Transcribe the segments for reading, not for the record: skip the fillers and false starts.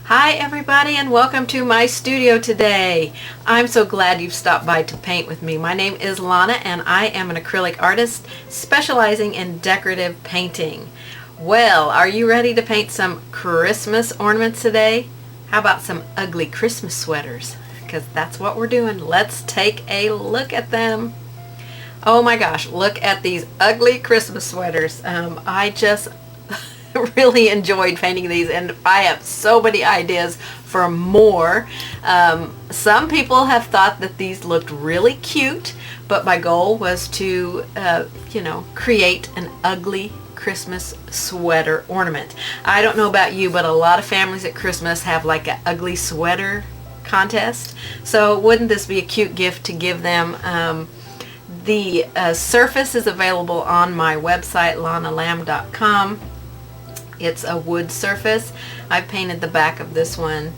Hi everybody, and welcome to my studio today. I'm so glad you've stopped by to paint with me. My name is Lonna and I am an acrylic artist specializing in decorative painting. Well, are you ready to paint some Christmas ornaments today? How about some ugly Christmas sweaters? Because that's what we're doing. Let's take a look at them. Oh my gosh, look at these ugly Christmas sweaters. I just really enjoyed painting these, and I have so many ideas for more. Some people have thought that these looked really cute, but my goal was to create an ugly Christmas sweater ornament. I don't know about you, but a lot of families at Christmas have like an ugly sweater contest, so wouldn't this be a cute gift to give them? The surface is available on my website, lonnalamb.com. It's a wood surface. I painted the back of this one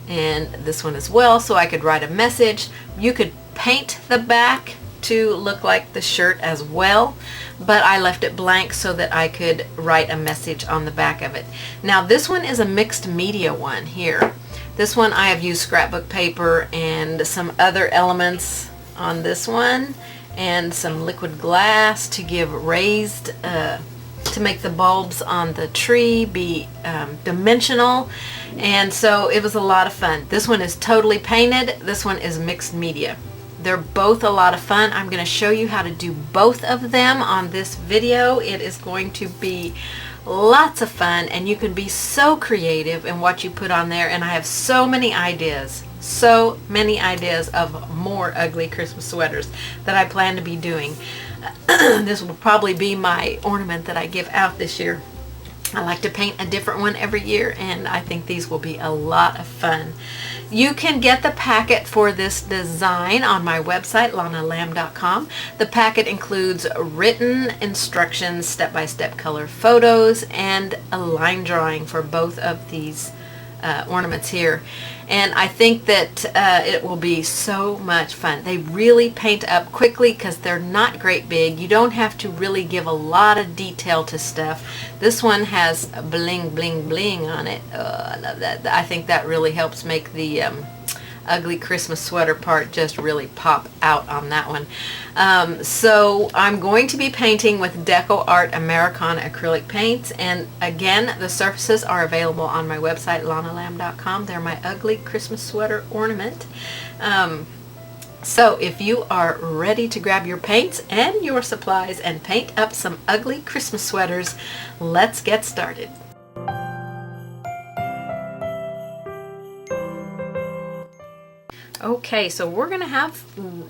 and this one as well so I could write a message. You could paint the back to look like the shirt as well, but I left it blank so that I could write a message on the back of it. Now this one is a mixed media one here. This one I have used scrapbook paper and some other elements on this one and some liquid glass to give raised to make the bulbs on the tree be dimensional, and so it was a lot of fun. This one is totally painted. This one is mixed media. They're both a lot of fun. I'm going to show you how to do both of them on this video. It is going to be lots of fun, and you can be so creative in what you put on there, and I have so many ideas of more ugly Christmas sweaters that I plan to be doing. This will probably be my ornament that I give out this year. I like to paint a different one every year, and I think these will be a lot of fun. You can get the packet for this design on my website, lonnalamb.com. The packet includes written instructions, step-by-step color photos, and a line drawing for both of these ornaments here, and I think that it will be so much fun. They really paint up quickly because they're not great big. You don't have to really give a lot of detail to stuff. This one has bling bling bling on it. I love that. I think that really helps make the ugly Christmas sweater part just really pop out on that one. So I'm going to be painting with Deco Art Americana acrylic paints, and again the surfaces are available on my website, lonnalamb.com. They're my ugly Christmas sweater ornament. So if you are ready to grab your paints and your supplies and paint up some ugly Christmas sweaters, let's get started. Okay, so we're going to have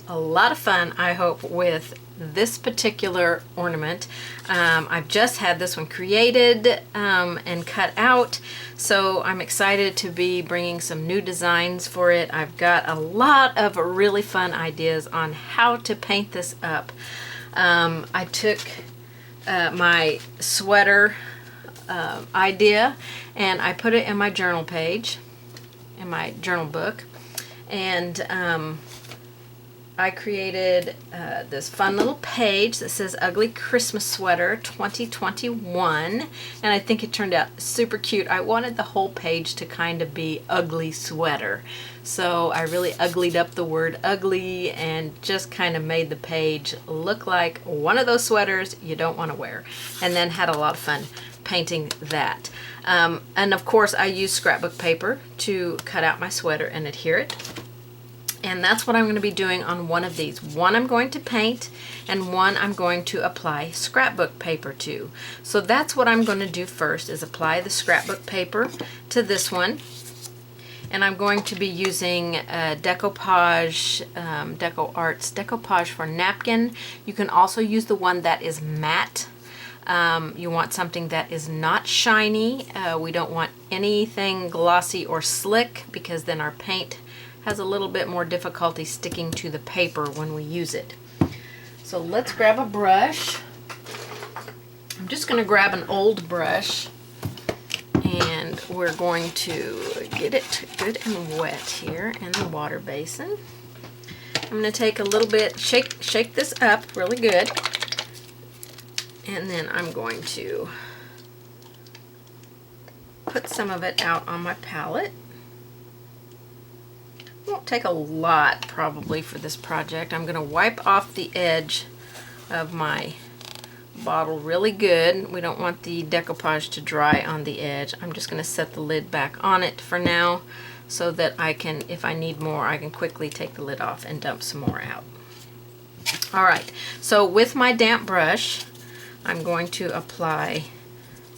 a lot of fun, I hope, with this particular ornament. I've just had this one created and cut out, so I'm excited to be bringing some new designs for it. I've got a lot of really fun ideas on how to paint this up. I took my sweater idea and I put it in my journal page, in my journal book. And I created this fun little page that says Ugly Christmas Sweater 2021, and I think it turned out super cute. I wanted the whole page to kind of be ugly sweater, so I really uglied up the word ugly and just kind of made the page look like one of those sweaters you don't want to wear, and then had a lot of fun painting that. And of course I use scrapbook paper to cut out my sweater and adhere it. And that's what I'm going to be doing on one of these. One I'm going to paint and one I'm going to apply scrapbook paper to. So that's what I'm going to do first, is apply the scrapbook paper to this one. And I'm going to be using Decoupage, Deco Arts Decoupage for napkin. You can also use the one that is matte. You want something that is not shiny. We don't want anything glossy or slick, because then our paint has a little bit more difficulty sticking to the paper when we use it. So let's grab a brush. I'm just going to grab an old brush, and we're going to get it good and wet here in the water basin. I'm going to take a little bit, shake this up really good, and then I'm going to put some of it out on my palette. Won't take a lot probably for this project. I'm going to wipe off the edge of my bottle really good. We don't want the decoupage to dry on the edge. I'm just going to set the lid back on it for now so that I can, if I need more, I can quickly take the lid off and dump some more out. Alright, so with my damp brush, I'm going to apply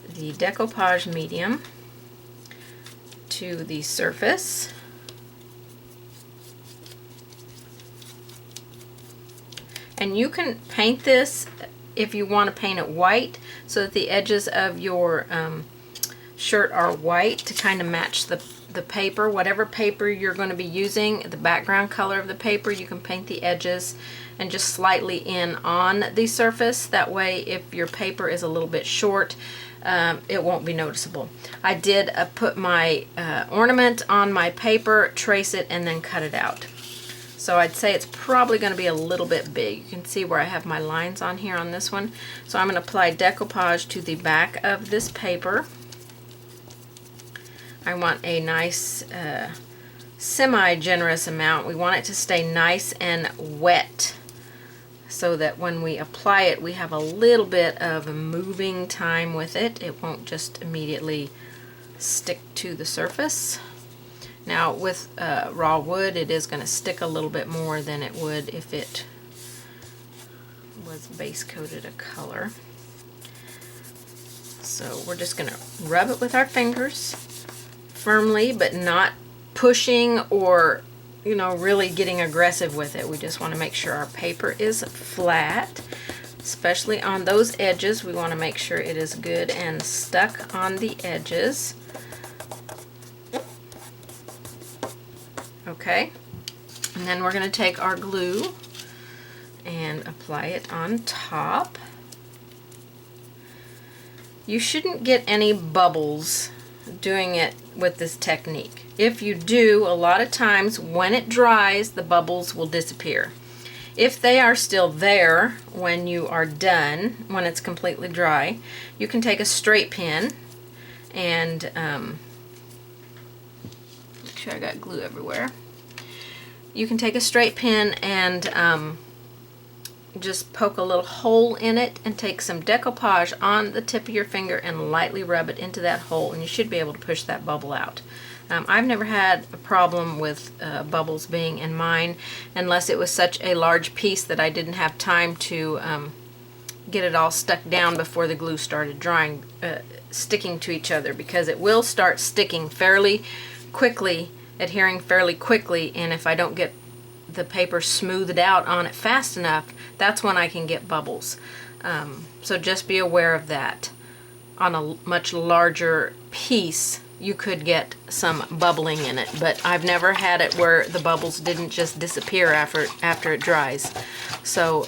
the decoupage medium to the surface. And you can paint this if you want to paint it white so that the edges of your shirt are white to kind of match the paper. Whatever paper you're going to be using, the background color of the paper, you can paint the edges and just slightly in on the surface. That way if your paper is a little bit short, it won't be noticeable. I did put my ornament on my paper, trace it, and then cut it out. So I'd say it's probably going to be a little bit big. You can see where I have my lines on here on this one. So I'm going to apply decoupage to the back of this paper. I want a nice semi-generous amount. We want it to stay nice and wet so that when we apply it, we have a little bit of moving time with it. It won't just immediately stick to the surface. Now with raw wood, it is going to stick a little bit more than it would if it was base coated a color. So we're just going to rub it with our fingers firmly, but not pushing or, you know, really getting aggressive with it. We just want to make sure our paper is flat, especially on those edges. We want to make sure it is good and stuck on the edges. Okay, and then we're going to take our glue and apply it on top. You shouldn't get any bubbles doing it with this technique. If you do, a lot of times when it dries, the bubbles will disappear. If they are still there when you are done, when it's completely dry, you can take a straight pin and make sure I got glue everywhere. You can take a straight pin and just poke a little hole in it and take some decoupage on the tip of your finger and lightly rub it into that hole, and you should be able to push that bubble out. I've never had a problem with bubbles being in mine unless it was such a large piece that I didn't have time to get it all stuck down before the glue started drying, sticking to each other, because it will start sticking fairly quickly, adhering fairly quickly, and if I don't get the paper smoothed out on it fast enough, that's when I can get bubbles. So just be aware of that. On a much larger piece, you could get some bubbling in it, but I've never had it where the bubbles didn't just disappear after it dries. So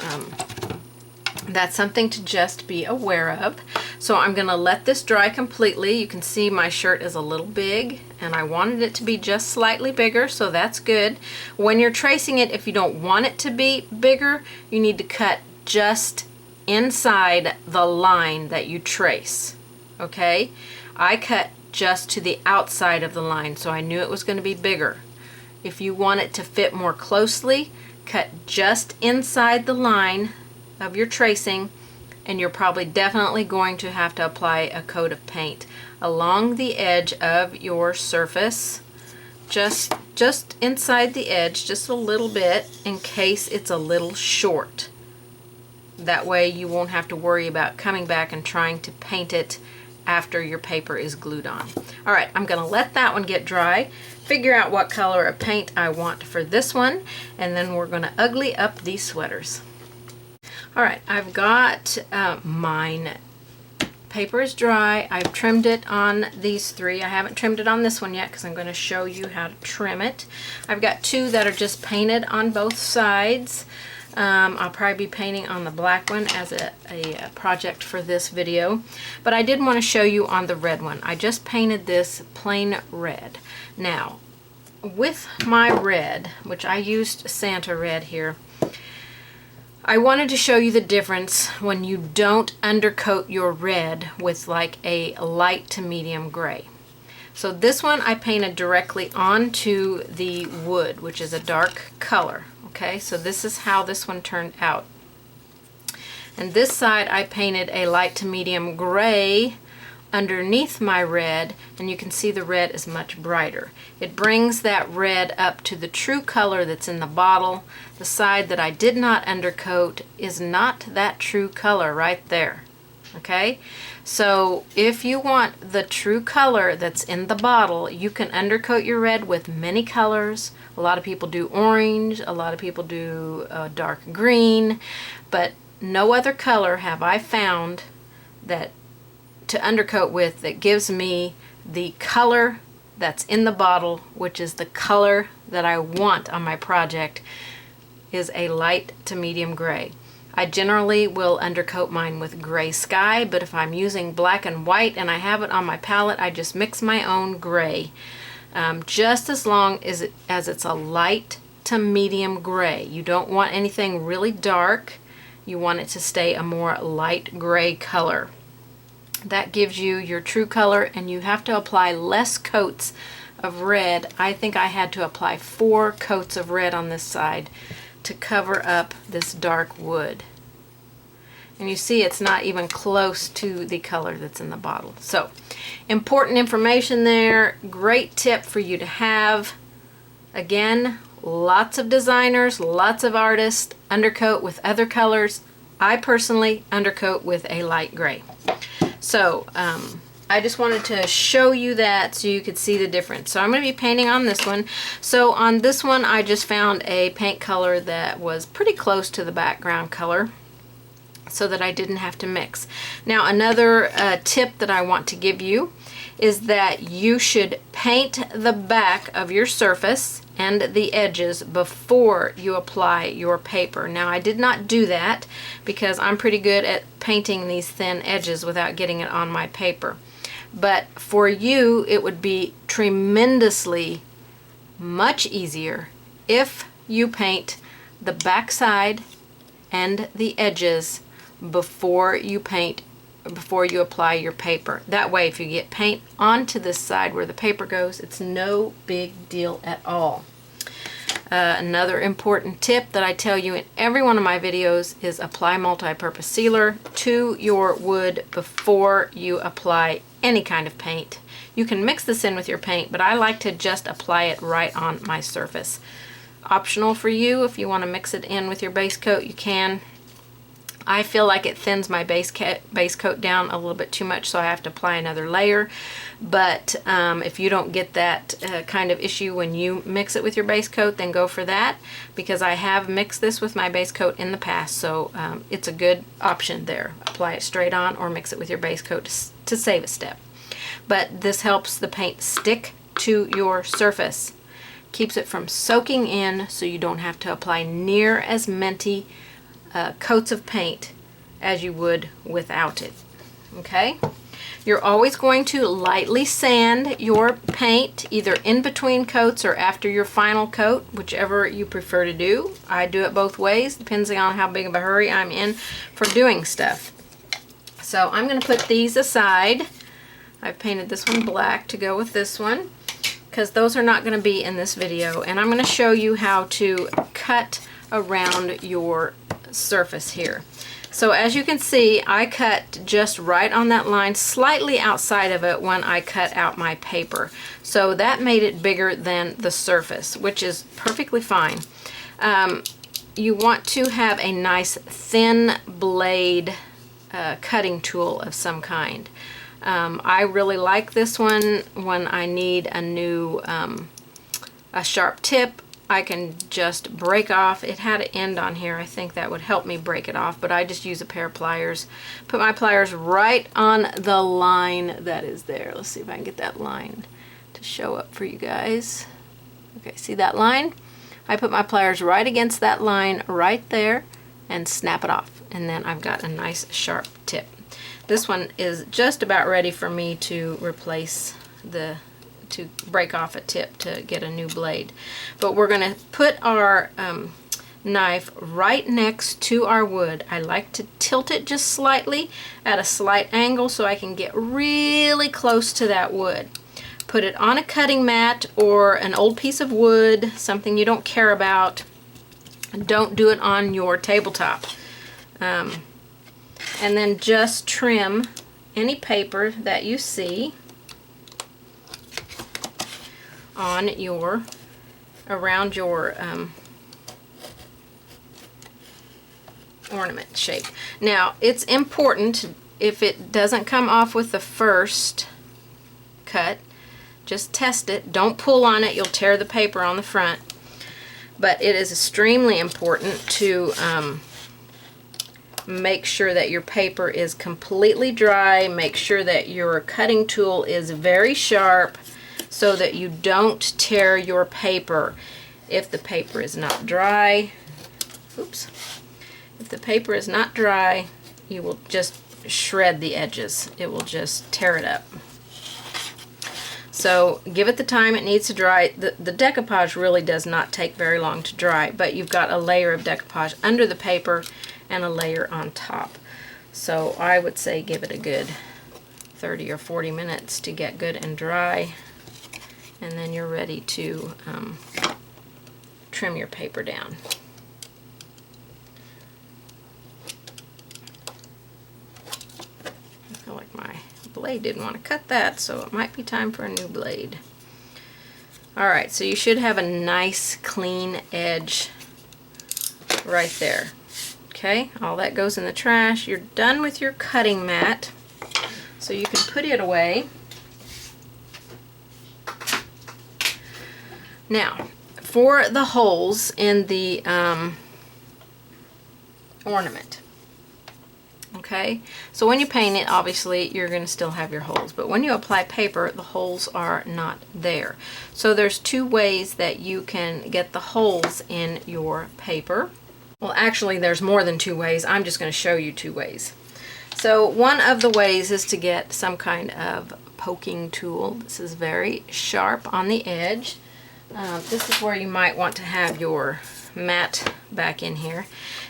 that's something to just be aware of. So I'm going to let this dry completely. You can see my shirt is a little big, and I wanted it to be just slightly bigger, so that's good. When you're tracing it, if you don't want it to be bigger, you need to cut just inside the line that you trace. Okay? I cut just to the outside of the line, so I knew it was going to be bigger. If you want it to fit more closely, cut just inside the line of your tracing, and you're probably definitely going to have to apply a coat of paint along the edge of your surface, just inside the edge, just a little bit, in case it's a little short. That way you won't have to worry about coming back and trying to paint it after your paper is glued on. Alright, I'm going to let that one get dry, figure out what color of paint I want for this one, and then we're going to ugly up these sweaters. Alright, I've got mine. Paper is dry. I've trimmed it on these three. I haven't trimmed it on this one yet because I'm going to show you how to trim it. I've got two that are just painted on both sides. I'll probably be painting on the black one as a project for this video. But I did want to show you on the red one. I just painted this plain red. Now, with my red, which I used Santa red here, I wanted to show you the difference when you don't undercoat your red with like a light to medium gray. So this one I painted directly onto the wood, which is a dark color. Okay, so this is how this one turned out. And this side I painted a light to medium gray underneath my red, and you can see the red is much brighter. It brings that red up to the true color that's in the bottle. The side that I did not undercoat is not that true color right there. Okay, so if you want the true color that's in the bottle, you can undercoat your red with many colors. A lot of people do orange, a lot of people do dark green, but no other color have I found that to undercoat with that gives me the color that's in the bottle, which is the color that I want on my project, is a light to medium gray. I generally will undercoat mine with gray sky, but if I'm using black and white and I have it on my palette, I just mix my own gray. Just as long as it's a light to medium gray. You don't want anything really dark. You want it to stay a more light gray color. That gives you your true color, and you have to apply less coats of red. I think I had to apply 4 coats of red on this side to cover up this dark wood. And you see it's not even close to the color that's in the bottle. So, important information there. Great tip for you to have. Again, lots of designers, lots of artists undercoat with other colors. I personally undercoat with a light gray. So, I just wanted to show you that so you could see the difference. So I'm going to be painting on this one. So on this one I just found a paint color that was pretty close to the background color so that I didn't have to mix. Now another tip that I want to give you is that you should paint the back of your surface and the edges before you apply your paper. Now I did not do that because I'm pretty good at painting these thin edges without getting it on my paper. But for you, it would be tremendously much easier if you paint the back side and the edges before you apply your paper. That way, if you get paint onto this side where the paper goes, it's no big deal at all. Another important tip that I tell you in every one of my videos is apply multi-purpose sealer to your wood before you apply any kind of paint. You can mix this in with your paint, but I like to just apply it right on my surface. Optional for you, if you want to mix it in with your base coat, you can. I feel like it thins my base coat down a little bit too much, so I have to apply another layer. But if you don't get that kind of issue when you mix it with your base coat, then go for that, because I have mixed this with my base coat in the past, so it's a good option there. Apply it straight on or mix it with your base coat to save a step. But this helps the paint stick to your surface. Keeps it from soaking in, so you don't have to apply near as many coats of paint as you would without it. Okay? You're always going to lightly sand your paint, either in between coats or after your final coat, whichever you prefer to do. I do it both ways, depending on how big of a hurry I'm in for doing stuff. So I'm going to put these aside. I've painted this one black to go with this one, because those are not going to be in this video. And I'm going to show you how to cut around your surface here. So as you can see, I cut just right on that line, slightly outside of it when I cut out my paper. So that made it bigger than the surface, which is perfectly fine. You want to have a nice thin blade cutting tool of some kind. I really like this one when I need a new a sharp tip. I can just break off. It had an end on here. I think that would help me break it off, but I just use a pair of pliers. Put my pliers right on the line that is there. Let's see if I can get that line to show up for you guys. Okay, see that line? I put my pliers right against that line right there and snap it off, and then I've got a nice sharp tip. This one is just about ready for me to replace to break off a tip to get a new blade. But we're going to put our knife right next to our wood. I like to tilt it just slightly at a slight angle so I can get really close to that wood. put it on a cutting mat or an old piece of wood, something you don't care about. Don't do it on your tabletop. And then just trim any paper that you see on your, around your ornament shape. Now, it's important, if it doesn't come off with the first cut, just test it. Don't pull on it, you'll tear the paper on the front. But it is extremely important to make sure that your paper is completely dry. Make sure that your cutting tool is very sharp so that you don't tear your paper. If the paper is not dry, oops, if the paper is not dry, you will just shred the edges. It will just tear it up. So give it the time it needs to dry. The decoupage really does not take very long to dry, but you've got a layer of decoupage under the paper and a layer on top. So I would say give it a good 30 or 40 minutes to get good and dry, and then you're ready to trim your paper down. I feel like my blade didn't want to cut that, so it might be time for a new blade. Alright, so you should have a nice clean edge right there. Okay, all that goes in the trash. You're done with your cutting mat, so you can put it away. Now, for the holes in the ornament, okay, so when you paint it, obviously you're going to still have your holes, but when you apply paper, the holes are not there. So there's two ways that you can get the holes in your paper. Well, actually there's more than two ways. I'm just going to show you two ways. So one of the ways is to get some kind of poking tool. This is very sharp on the edge. This is where you might want to have your mat back in here.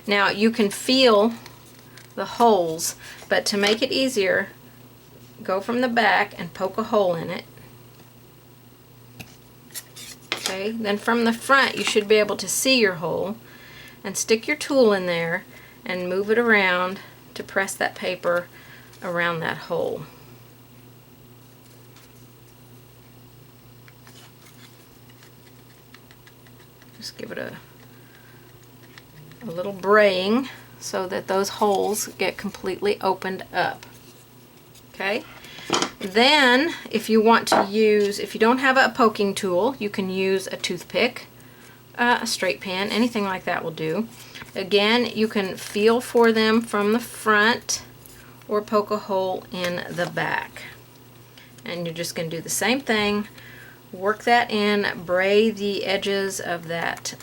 Now you can feel the holes, but to make it easier, go from the back and poke a hole in it. Okay, then from the front you should be able to see your hole, and stick your tool in there and move it around to press that paper around that hole. Just give it a little braying so that those holes get completely opened up. Okay? Then, if you want to use, if you don't have a poking tool, you can use a toothpick, a straight pan, anything like that will do. Again, you can feel for them from the front or poke a hole in the back. And you're just going to do the same thing. Work that in, bray the edges of that,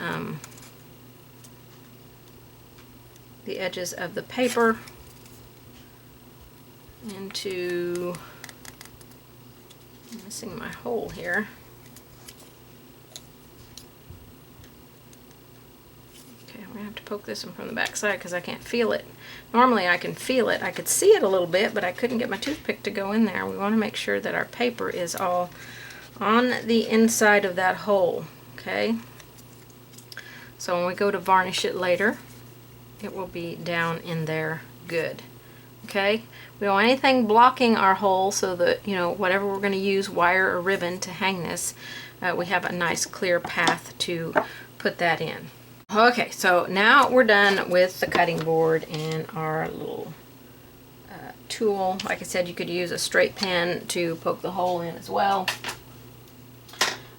the edges of the paper into, I'm missing my hole here. Okay, I'm going to have to poke this one from the back side because I can't feel it. Normally I can feel it. I could see it a little bit, but I couldn't get my toothpick to go in there. We want to make sure that our paper is all on the inside of that hole. Okay? So when we go to varnish it later, it will be down in there good. Okay? We don't want anything blocking our hole so that, you know, whatever we're going to use, wire or ribbon to hang this, we have a nice clear path to put that in. Okay, so now we're done with the cutting board and our little tool. Like I said, you could use a straight pen to poke the hole in as well.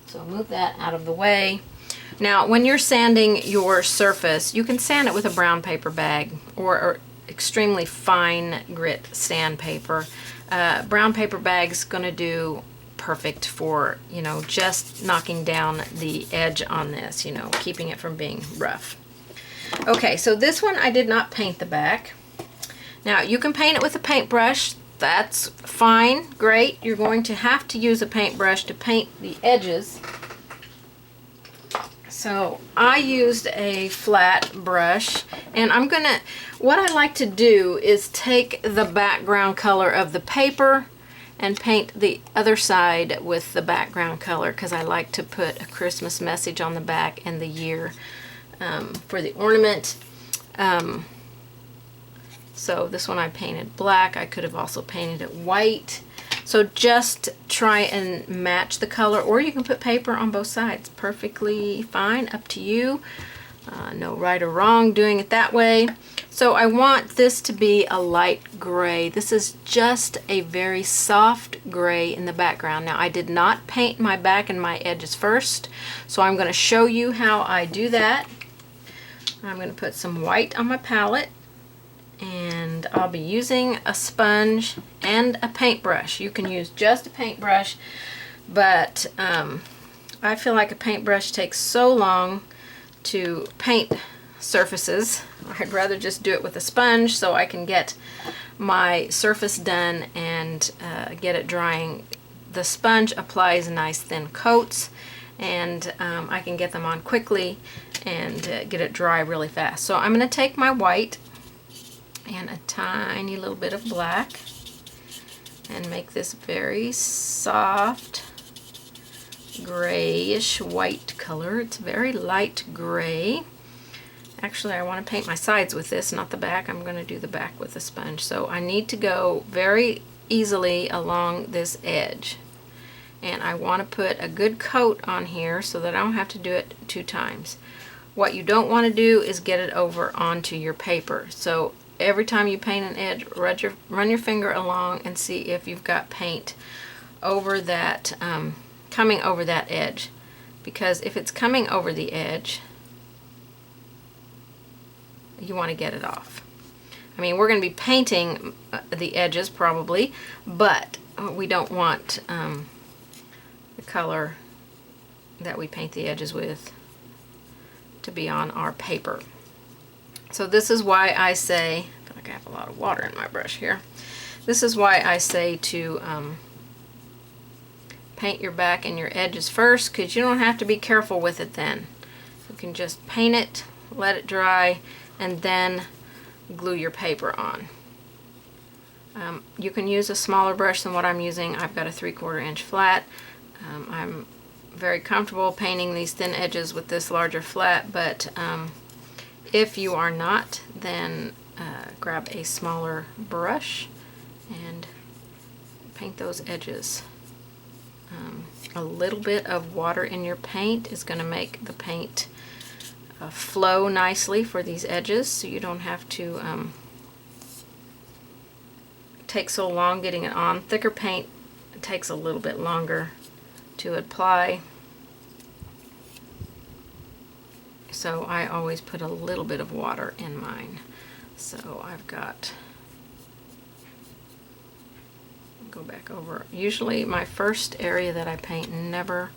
So move that out of the way. Now, when you're sanding your surface, you can sand it with a brown paper bag or extremely fine grit sandpaper. Brown paper bag's going to do perfect for, you know, just knocking down the edge on this, you know, keeping it from being rough. Okay, so this one I did not paint the back. Now, you can paint it with a paintbrush. That's fine, great. You're going to have to use a paintbrush to paint the edges. So I used a flat brush, and I'm gonna, what I like to do is take the background color of the paper and paint the other side with the background color because I like to put a Christmas message on the back and the year for the ornament. So this one I painted black. I could have also painted it white. So just try and match the color, or you can put paper on both sides. Perfectly fine, up to you. No right or wrong doing it that way. So I want this to be a light gray. This is just a very soft gray in the background. Now I did not paint my back and my edges first, so I'm going to show you how I do that. I'm going to put some white on my palette, and I'll be using a sponge and a paintbrush. You can use just a paintbrush, but I feel like a paintbrush takes so long to paint surfaces. I'd rather just do it with a sponge so I can get my surface done and get it drying. The sponge applies nice thin coats, and I can get them on quickly and get it dry really fast. So I'm going to take my white and a tiny little bit of black and make this very soft grayish white color. It's very light gray. Actually, I want to paint my sides with this, not the back. I'm going to do the back with the sponge. So I need to go very easily along this edge. And I want to put a good coat on here so that I don't have to do it 2 times. What you don't want to do is get it over onto your paper. So every time you paint an edge, run your finger along and see if you've got paint over that, coming over that edge. Because if it's coming over the edge, you want to get it off. I mean, we're going to be painting the edges probably, but we don't want the color that we paint the edges with to be on our paper. So this is why I say, I feel like I have a lot of water in my brush here. This is why I say to paint your back and your edges first, because you don't have to be careful with it then. You can just paint it, let it dry, and then glue your paper on. You can use a smaller brush than what I'm using. I've got a 3/4 inch flat. I'm very comfortable painting these thin edges with this larger flat, but if you are not, then grab a smaller brush and paint those edges. A little bit of water in your paint is going to make the paint flow nicely for these edges, so you don't have to take so long getting it on. Thicker paint takes a little bit longer to apply, so I always put a little bit of water in mine. So I've got, go back over, usually my first area that I paint never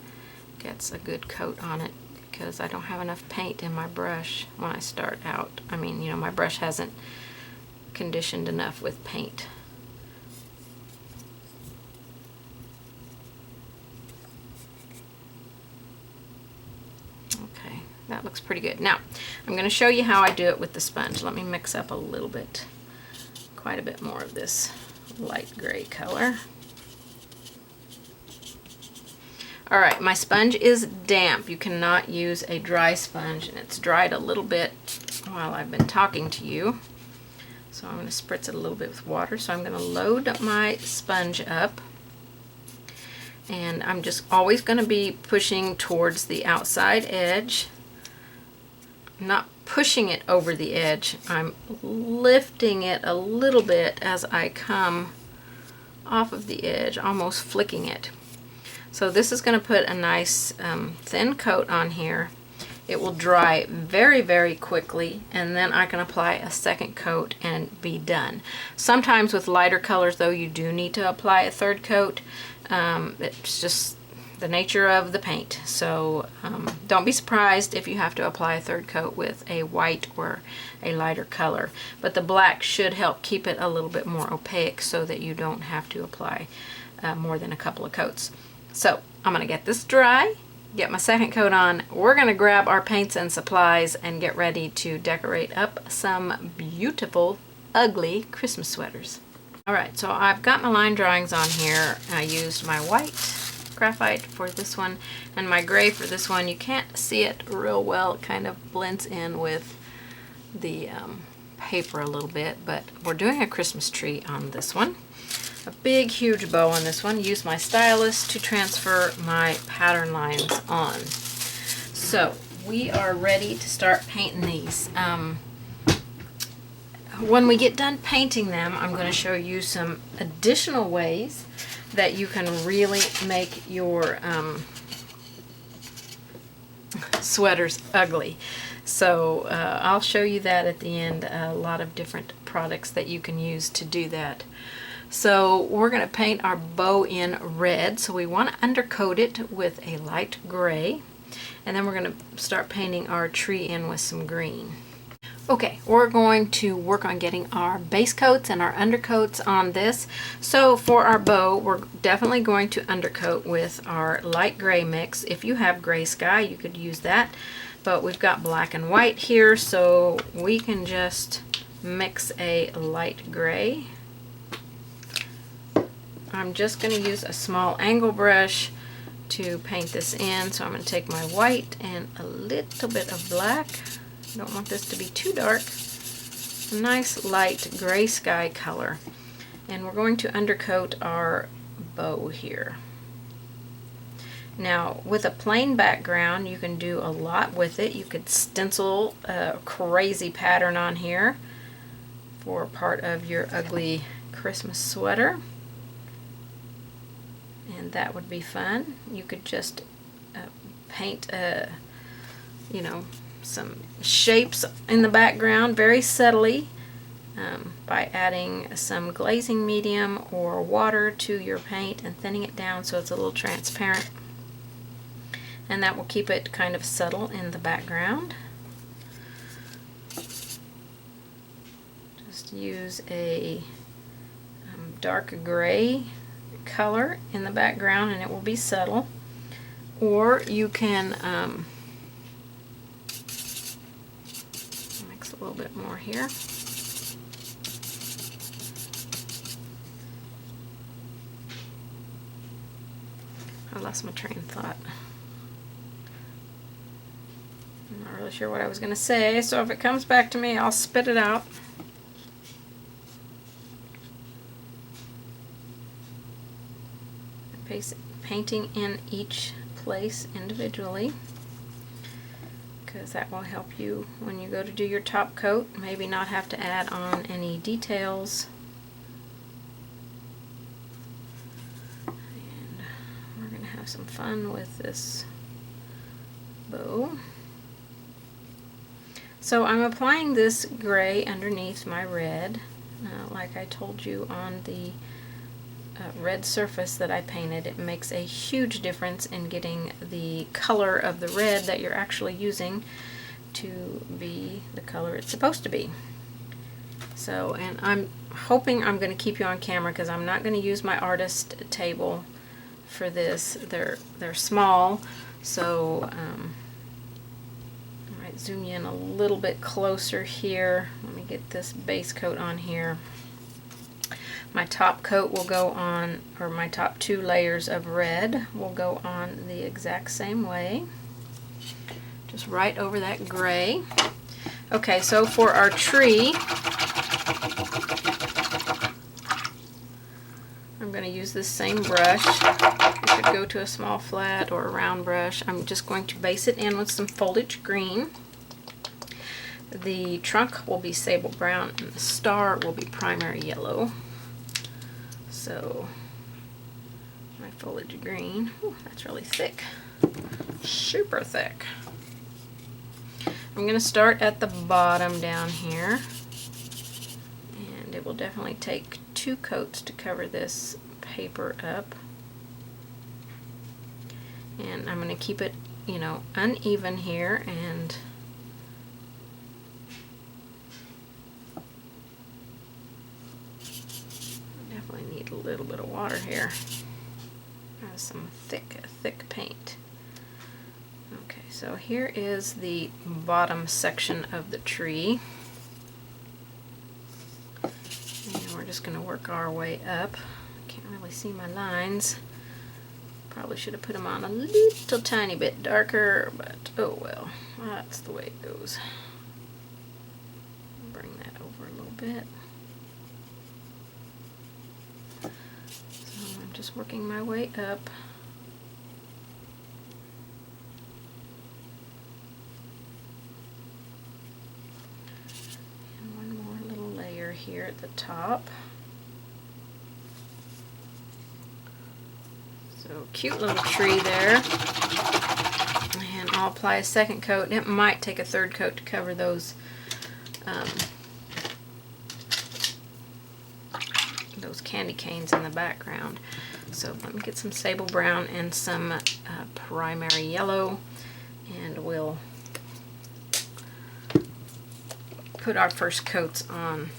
gets a good coat on it because I don't have enough paint in my brush when I start out. I mean, you know, my brush hasn't conditioned enough with paint. Okay, that looks pretty good. Now, I'm going to show you how I do it with the sponge. Let me mix up a little bit, quite a bit more of this light gray color. Alright, my sponge is damp. You cannot use a dry sponge, and it's dried a little bit while I've been talking to you. So I'm going to spritz it a little bit with water. So I'm going to load my sponge up, and I'm just always going to be pushing towards the outside edge. I'm not pushing it over the edge. I'm lifting it a little bit as I come off of the edge, almost flicking it. So this is going to put a nice thin coat on here. It will dry very, very quickly, and then I can apply a second coat and be done. Sometimes with lighter colors, though, you do need to apply a third coat. It's just the nature of the paint. So don't be surprised if you have to apply a third coat with a white or a lighter color. But the black should help keep it a little bit more opaque so that you don't have to apply more than a couple of coats. So I'm going to get this dry, get my second coat on. We're going to grab our paints and supplies and get ready to decorate up some beautiful, ugly Christmas sweaters. Alright, so I've got my line drawings on here. I used my white graphite for this one and my gray for this one. You can't see it real well. It kind of blends in with the paper a little bit, but we're doing a Christmas tree on this one. A big, huge bow on this one. Use my stylus to transfer my pattern lines on. So we are ready to start painting these. When we get done painting them, I'm going to show you some additional ways that you can really make your sweaters ugly. So I'll show you that at the end, a lot of different products that you can use to do that. So we're going to paint our bow in red, so we want to undercoat it with a light gray, and then we're going to start painting our tree in with some green. Okay, we're going to work on getting our base coats and our undercoats on this. So for our bow, we're definitely going to undercoat with our light gray mix. If you have gray sky, you could use that, but we've got black and white here, so we can just mix a light gray. I'm just going to use a small angle brush to paint this in, so I'm going to take my white and a little bit of black. I don't want this to be too dark. A nice light gray sky color. And we're going to undercoat our bow here. Now, with a plain background, you can do a lot with it. You could stencil a crazy pattern on here for part of your ugly Christmas sweater. And that would be fun. You could just paint, you know, some shapes in the background very subtly by adding some glazing medium or water to your paint and thinning it down so it's a little transparent. And that will keep it kind of subtle in the background. Just use a dark gray color in the background and it will be subtle. Or you can mix a little bit more here. I lost my train of thought. I'm not really sure what I was going to say, so if it comes back to me, I'll spit it out. Painting in each place individually, because that will help you when you go to do your top coat, maybe not have to add on any details. And we're going to have some fun with this bow. So I'm applying this gray underneath my red, like I told you on the red surface that I painted. It makes a huge difference in getting the color of the red that you're actually using to be the color it's supposed to be. So, and I'm hoping I'm going to keep you on camera because I'm not going to use my artist table for this. They're small, so I might zoom you in a little bit closer here. Let me get this base coat on here. My top coat will go on, or my top 2 layers of red will go on the exact same way. Just right over that gray. Okay, so for our tree, I'm going to use this same brush. You could go to a small flat or a round brush. I'm just going to base it in with some foliage green. The trunk will be sable brown and the star will be primary yellow. So my foliage green, ooh, that's really thick, super thick. I'm going to start at the bottom down here, and it will definitely take 2 coats to cover this paper up. And I'm going to keep it, you know, uneven here, and need a little bit of water here. Some thick paint. Okay, so here is the bottom section of the tree. And we're just going to work our way up. Can't really see my lines. Probably should have put them on a little tiny bit darker, but oh well, that's the way it goes. Bring that over a little bit. So I'm just working my way up. And one more little layer here at the top. So cute little tree there. And I'll apply a second coat. It might take a third coat to cover those candy canes in the background. So let me get some sable brown and some primary yellow, and we'll put our first coats on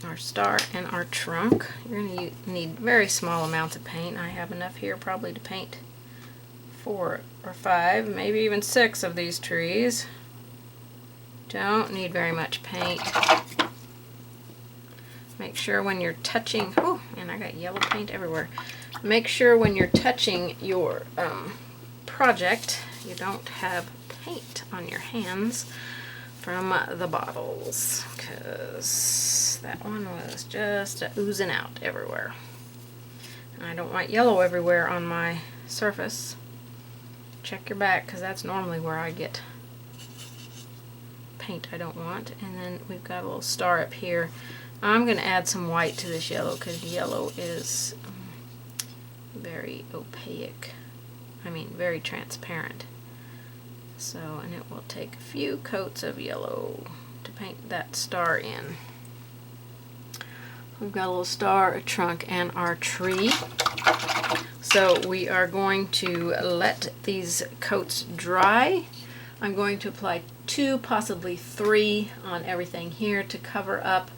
our star and our trunk. You're going to need very small amounts of paint. I have enough here probably to paint 4 or 5, maybe even 6 of these trees. Don't need very much paint. Make sure when you're touching, oh, and I got yellow paint everywhere. Make sure when you're touching your project, you don't have paint on your hands from the bottles, because that one was just oozing out everywhere. And I don't want yellow everywhere on my surface. Check your back, because that's normally where I get paint I don't want. And then we've got a little star up here. I'm going to add some white to this yellow, because yellow is very opaque. I mean, very transparent. So, and it will take a few coats of yellow to paint that star in. We've got a little star, a trunk, and our tree. So we are going to let these coats dry. I'm going to apply 2, possibly 3 on everything here to cover up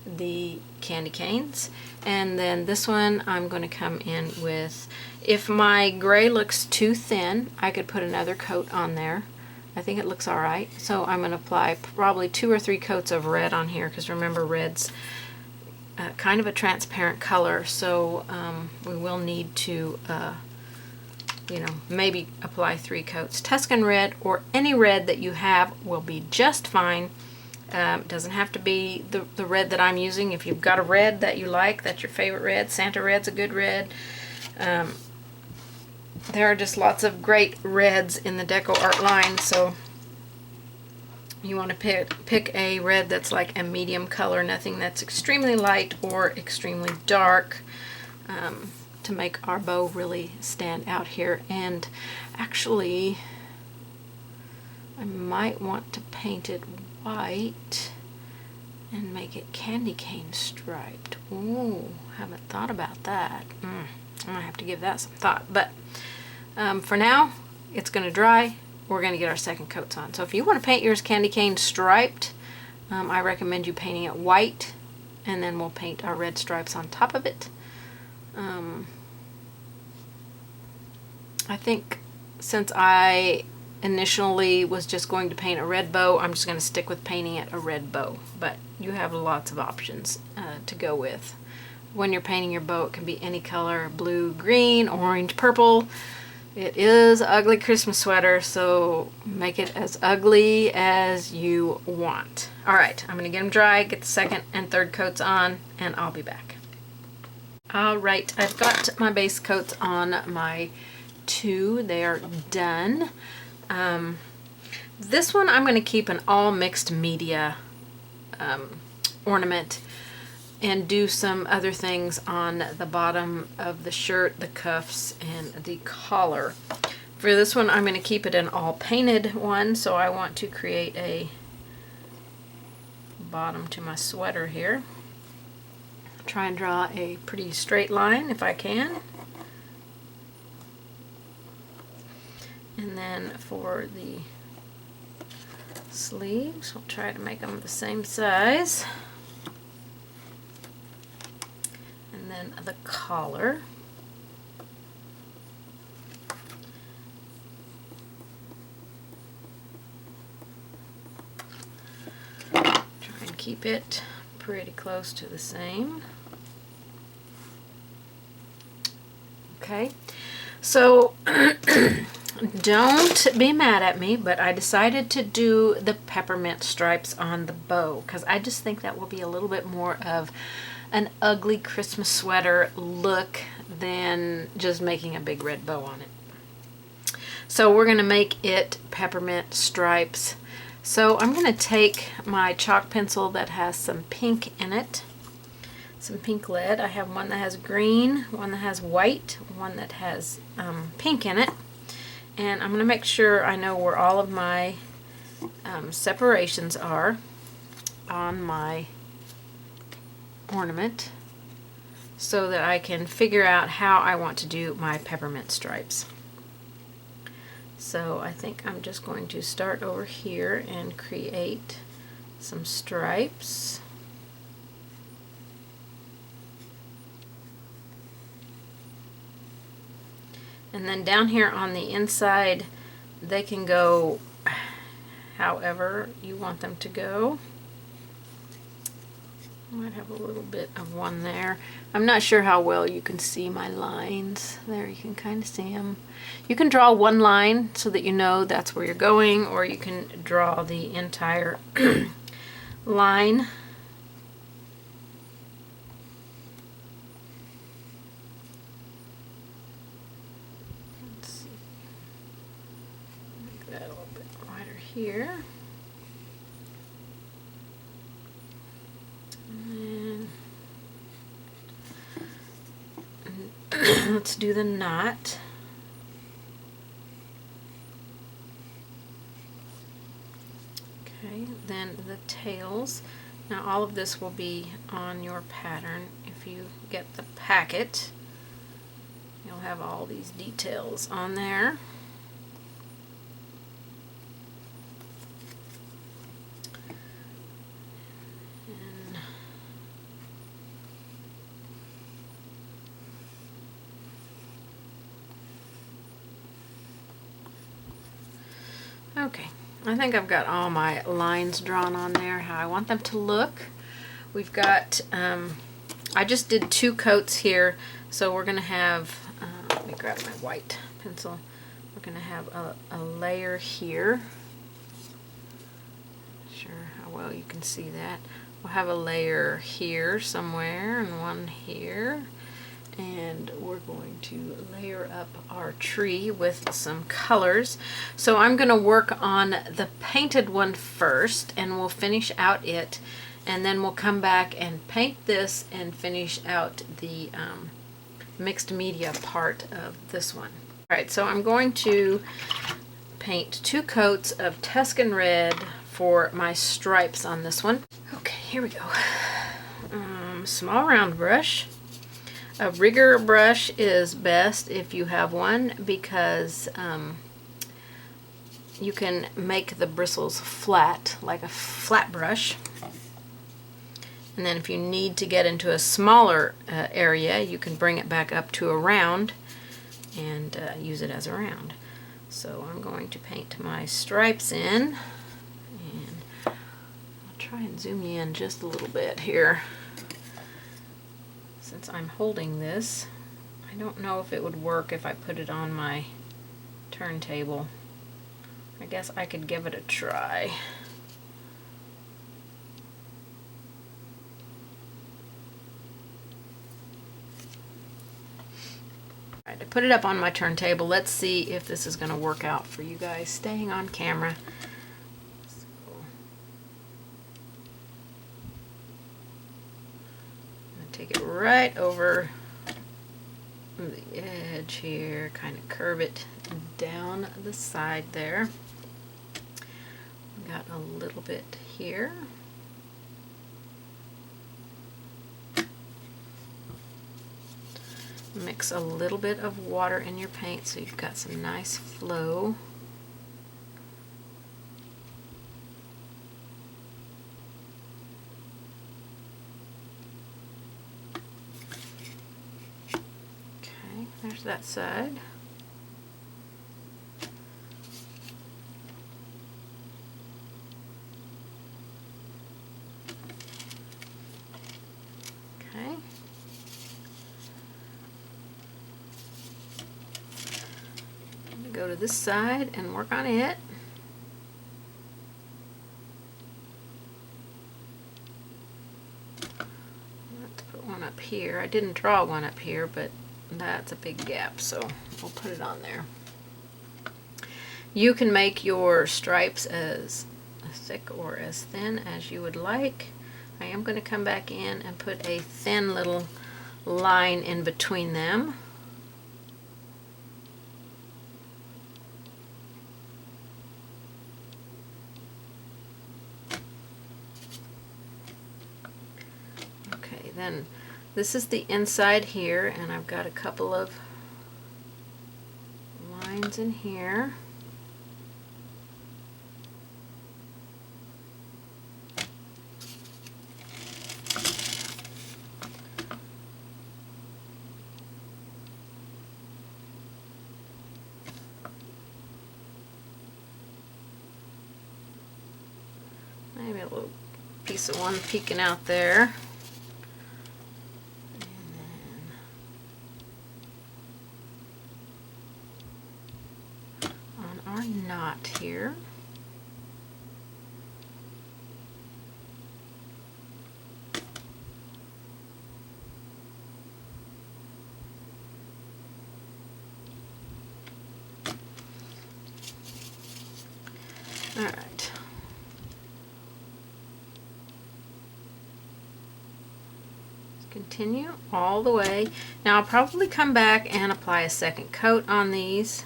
the candy canes. And then this one I'm going to come in with, if my gray looks too thin, I could put another coat on there. I think it looks alright. So I'm going to apply probably 2 or 3 coats of red on here, because remember, red's kind of a transparent color, so we will need to you know, maybe apply 3 coats. Tuscan red or any red that you have will be just fine. It doesn't have to be the red that I'm using. If you've got a red that you like, that's your favorite red. Santa red's a good red. There are just lots of great reds in the Deco Art line, so you want to pick a red that's like a medium color, nothing that's extremely light or extremely dark, to make our bow really stand out here. And actually, I might want to paint it white and make it candy cane striped. Ooh, haven't thought about that. I'm gonna have to give that some thought. But for now, it's gonna dry. We're gonna get our second coats on. So if you want to paint yours candy cane striped, I recommend you painting it white, and then we'll paint our red stripes on top of it. I think since I initially was just going to paint a red bow, I'm just going to stick with painting it a red bow. But you have lots of options to go with. When you're painting your bow, it can be any color: blue, green, orange, purple. It is an ugly Christmas sweater, so make it as ugly as you want. Alright, I'm going to get them dry, get the second and third coats on, and I'll be back. Alright, I've got my base coats on my 2. They are done. This one I'm going to keep an all mixed media ornament, and do some other things on the bottom of the shirt, the cuffs, and the collar. For this one, I'm going to keep it an all painted one, so I want to create a bottom to my sweater here. Try and draw a pretty straight line if I can. And then for the sleeves, we'll try to make them the same size. And then the collar. keep it pretty close to the same. Okay, so don't be mad at me, but I decided to do the peppermint stripes on the bow because I just think that will be a little bit more of an ugly Christmas sweater look than just making a big red bow on it. So we're going to make it peppermint stripes. So I'm going to take my chalk pencil that has some pink in it, some pink lead. I have one that has green, one that has white, one that has pink in it. And I'm going to make sure I know where all of my separations are on my ornament so that I can figure out how I want to do my peppermint stripes. So I think I'm just going to start over here and create some stripes. And then down here on the inside, they can go however you want them to go. I might have a little bit of one there. I'm not sure how well you can see my lines. There, you can kind of see them. You can draw one line so that you know that's where you're going, or you can draw the entire line. Let's see. Make that a little bit wider here. Let's do the knot. Okay, then the tails. Now all of this will be on your pattern. If you get the packet, you'll have all these details on there. Okay, I think I've got all my lines drawn on there, how I want them to look. We've got, I just did 2 coats here, so we're going to have, let me grab my white pencil. We're going to have a layer here. Not sure how well you can see that. We'll have a layer here somewhere and one here. And we're going to layer up our tree with some colors. So I'm going to work on the painted one first, and we'll finish out it, and then we'll come back and paint this and finish out the mixed media part of this one. Alright, so I'm going to paint 2 coats of Tuscan red for my stripes on this one. Okay, here we go. Small round brush. A rigger brush is best if you have one, because you can make the bristles flat, like a flat brush. And then if you need to get into a smaller area, you can bring it back up to a round and use it as a round. So I'm going to paint my stripes in, and I'll try and zoom you in just a little bit here. Since I'm holding this, I don't know if it would work if I put it on my turntable. I guess I could give it a try. Alright, I put it up on my turntable. Let's see if this is going to work out for you guys staying on camera. Take it right over the edge here, kind of curve it down the side there. Got a little bit here. Mix a little bit of water in your paint so you've got some nice flow. There's that side. go to this side and work on it. Let's put one up here. I didn't draw one up here, but that's a big gap, so we'll put it on there. You can make your stripes as thick or as thin as you would like. I am going to come back in and put a thin little line in between them. Okay, then this is the inside here, and I've got a couple of lines in here. Maybe a little piece of one peeking out there. And then on our knot here, all right. Continue all the way. Now I'll probably come back and apply a second coat on these.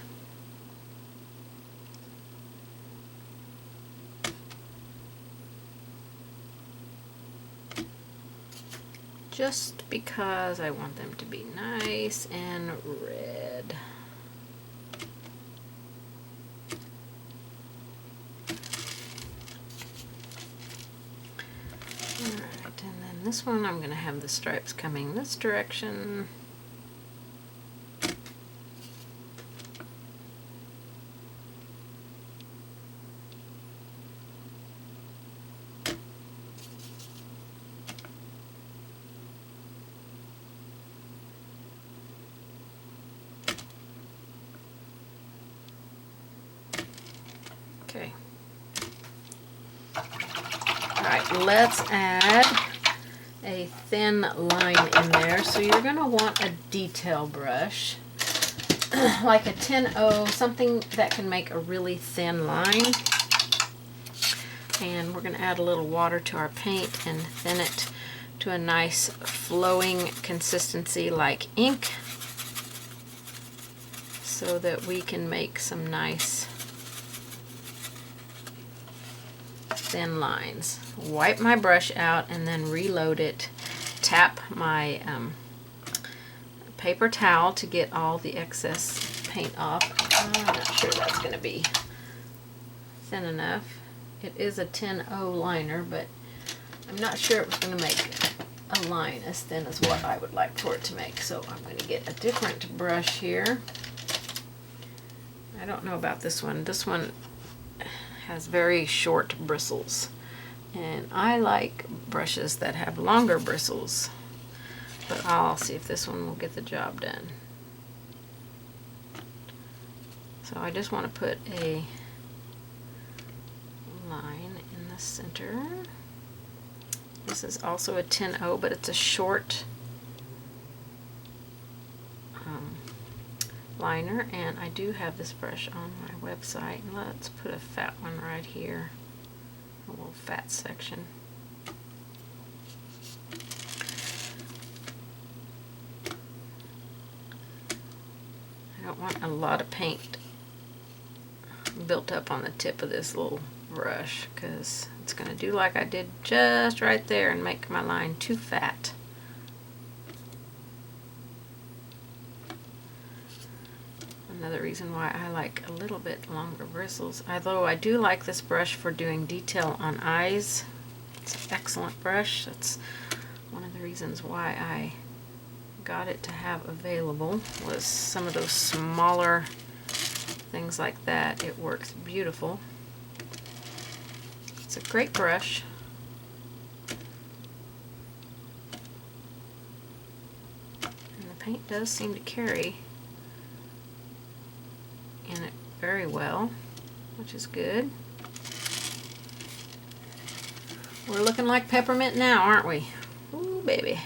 Just because I want them to be nice and red. Alright, and then this one I'm going to have the stripes coming this direction. Okay. Alright, let's add a thin line in there. So you're going to want a detail brush, like a 10-0, something that can make a really thin line. And we're going to add a little water to our paint and thin it to a nice flowing consistency like ink, so that we can make some nice thin lines. Wipe my brush out and then reload it. Tap my paper towel to get all the excess paint off. I'm not sure that's going to be thin enough. It is a 10-0 liner, but I'm not sure it was going to make a line as thin as what I would like for it to make. So I'm going to get a different brush here. I don't know about this one. This one has very short bristles, and I like brushes that have longer bristles, but I'll see if this one will get the job done. So I just want to put a line in the center. This is also a 10-0, but it's a short liner, and I do have this brush on my website. Let's put a fat one right here, a little fat section. I don't want a lot of paint built up on the tip of this little brush, because it's going to do like I did just right there and make my line too fat. Another reason why I like a little bit longer bristles, although I do like this brush for doing detail on eyes. It's an excellent brush. That's one of the reasons why I got it to have available, was some of those smaller things like that. It works beautiful. It's a great brush. And the paint does seem to carry, and it very well, which is good. We're looking like peppermint now, aren't we? Ooh, baby.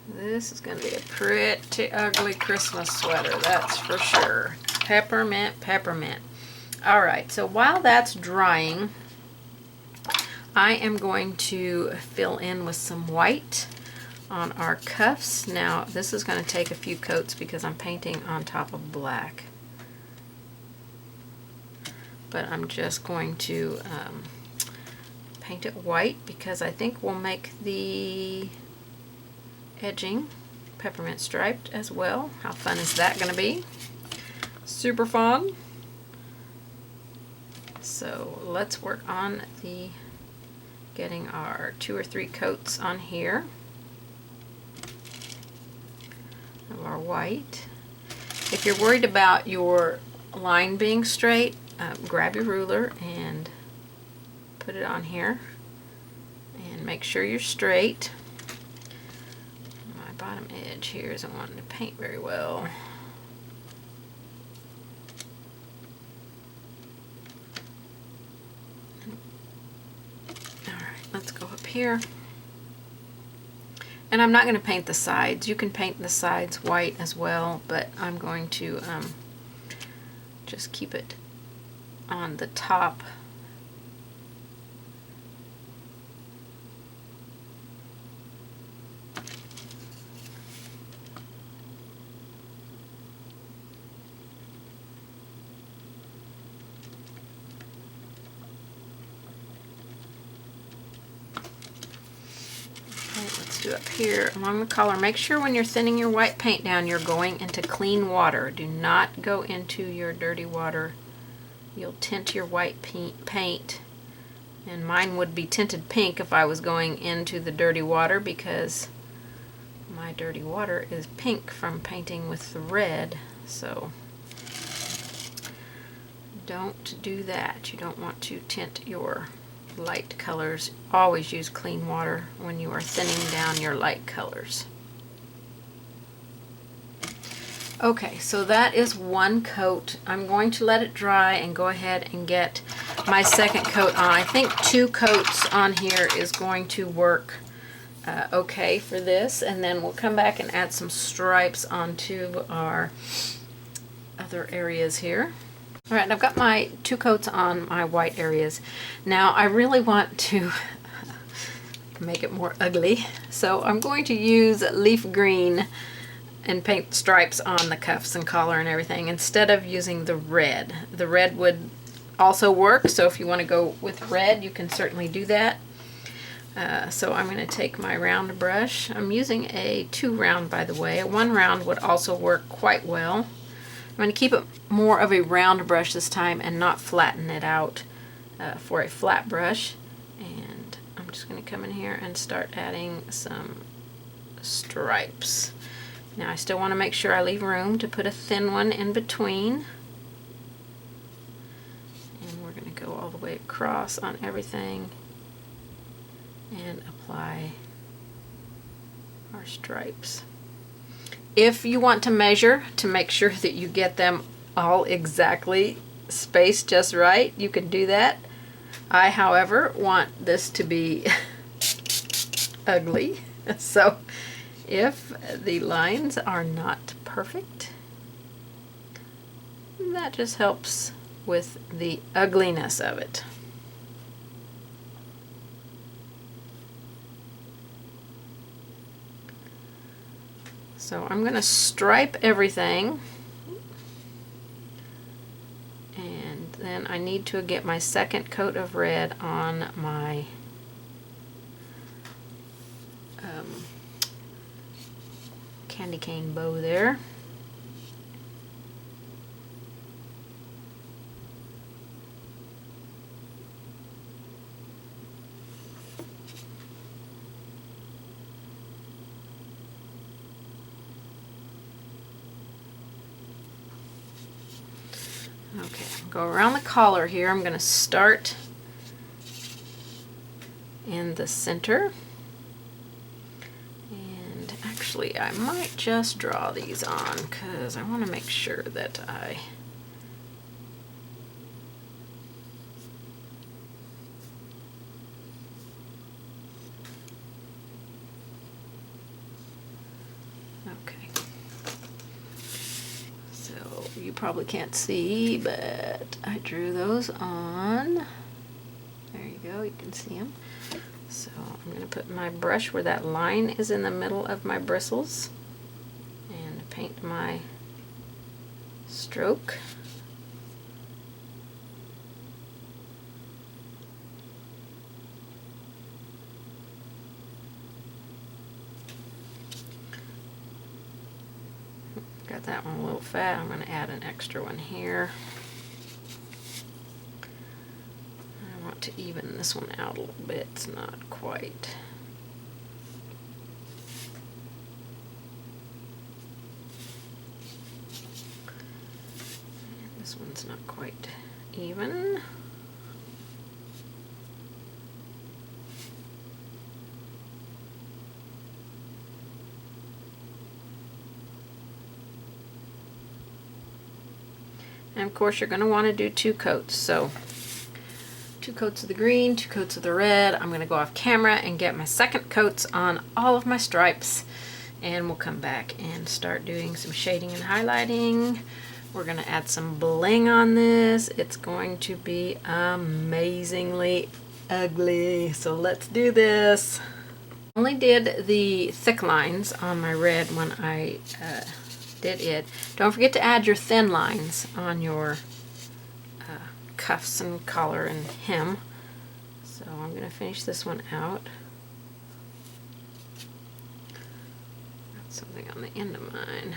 This is going to be a pretty ugly Christmas sweater, that's for sure. Peppermint, peppermint. All right, so while that's drying, I am going to fill in with some white on our cuffs. Now, this is going to take a few coats because I'm painting on top of black. But I'm just going to paint it white because I think we'll make the edging peppermint striped as well. How fun is that going to be? Super fun. So let's work on the getting our 2 or 3 coats on here of our white. If you're worried about your line being straight, grab your ruler and put it on here and make sure you're straight. My bottom edge here isn't wanting to paint very well. Alright, let's go up here. And I'm not going to paint the sides. You can paint the sides white as well, but I'm going to just keep it on the top. Do up here along the collar. Make sure when you're thinning your white paint down, you're going into clean water. Do not go into your dirty water. You'll tint your white paint, and mine would be tinted pink if I was going into the dirty water because my dirty water is pink from painting with the red. So don't do that. You don't want to tint your light colors. Always use clean water when you are thinning down your light colors. Okay, so that is one coat. I'm going to let it dry and go ahead and get my second coat on. I think 2 coats on here is going to work okay for this, and then we'll come back and add some stripes onto our other areas here. All right, I've got my 2 coats on my white areas. Now I really want to make it more ugly, so I'm going to use leaf green and paint stripes on the cuffs and collar and everything instead of using the red. The red would also work, so if you want to go with red, you can certainly do that. So I'm going to take my round brush. I'm using a 2 round, by the way. A 1 round would also work quite well. I'm going to keep it more of a round brush this time and not flatten it out for a flat brush. And I'm just going to come in here and start adding some stripes. Now I still want to make sure I leave room to put a thin one in between. And we're going to go all the way across on everything and apply our stripes. If you want to measure to make sure that you get them all exactly spaced just right, you can do that. I, however, want this to be ugly. So if the lines are not perfect, that just helps with the ugliness of it. So I'm going to stripe everything, and then I need to get my second coat of red on my candy cane bow there. Okay, go around the collar here. I'm going to start in the center. And Actually, I might just draw these on because I want to make sure that I you probably can't see, but I drew those on. There you go, you can see them. So I'm going to put my brush where that line is in the middle of my bristles and paint my stroke. Got that one a little fat. I'm going to add an extra one here. I want to even this one out a little bit. It's not quite. And this one's not quite even. And of course you're going to want to do 2 coats. So 2 coats of the green, 2 coats of the red. I'm going to go off camera and get my second coats on all of my stripes. And we'll come back and start doing some shading and highlighting. We're going to add some bling on this. It's going to be amazingly ugly. So let's do this. I only did the thick lines on my red when I did it. Don't forget to add your thin lines on your cuffs and collar and hem. So I'm going to finish this one out. Got something on the end of mine.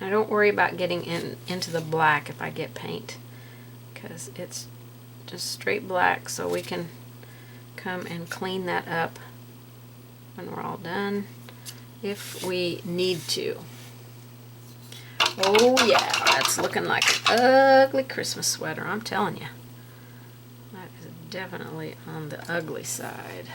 Now don't worry about getting into the black if I get paint, because it's just straight black, so we can come and clean that up when we're all done if we need to. Oh yeah, that's looking like an ugly Christmas sweater, I'm telling you. That is definitely on the ugly side.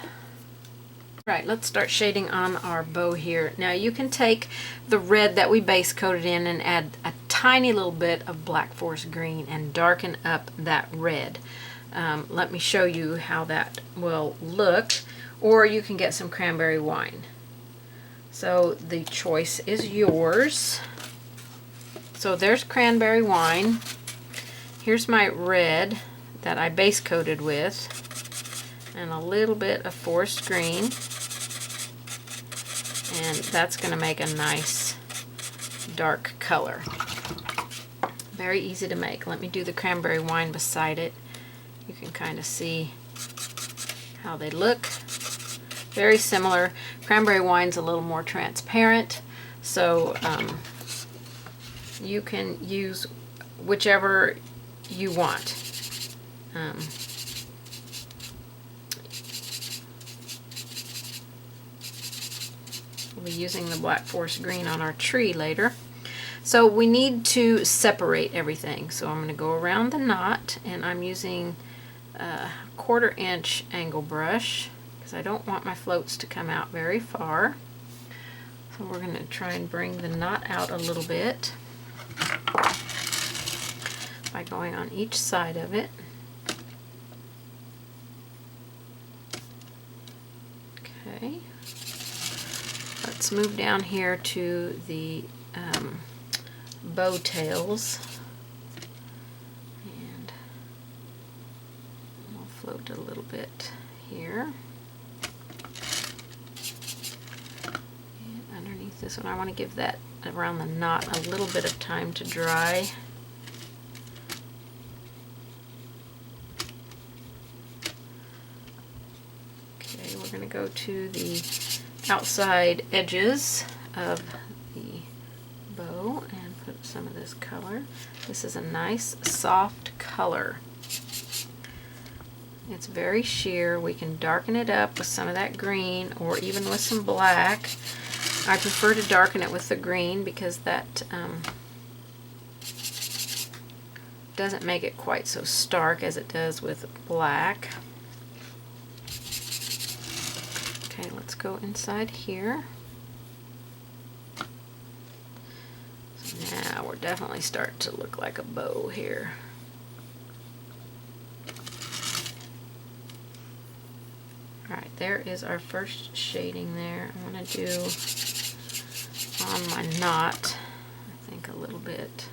Right, let's start shading on our bow here. Now you can take the red that we base coated in and add a tiny little bit of black forest green and darken up that red. Let me show you how that will look, or you can get some cranberry wine. So the choice is yours. So there's cranberry wine. Here's my red that I base coated with, and a little bit of forest green, and that's going to make a nice dark color. Very easy to make. Let me do the cranberry wine beside it. You can kind of see how they look. Very similar. Cranberry wine's a little more transparent, so you can use whichever you want. We'll be using the black forest green on our tree later. So we need to separate everything. So I'm going to go around the knot, and I'm using a 1/4 inch angle brush because I don't want my floats to come out very far. So we're going to try and bring the knot out a little bit by going on each side of it. Okay. Let's move down here to the bow tails, and we'll float a little bit here. And underneath this one, I want to give that around the knot a little bit of time to dry. Okay, we're going to go to the outside edges of the bow and put some of this color. This is a nice soft color. It's very sheer. We can darken it up with some of that green or even with some black. I prefer to darken it with the green because that doesn't make it quite so stark as it does with black. Okay, let's go inside here. So now we're definitely starting to look like a bow here. Alright, there is our first shading there. I'm going to do on my knot, I think a little bit,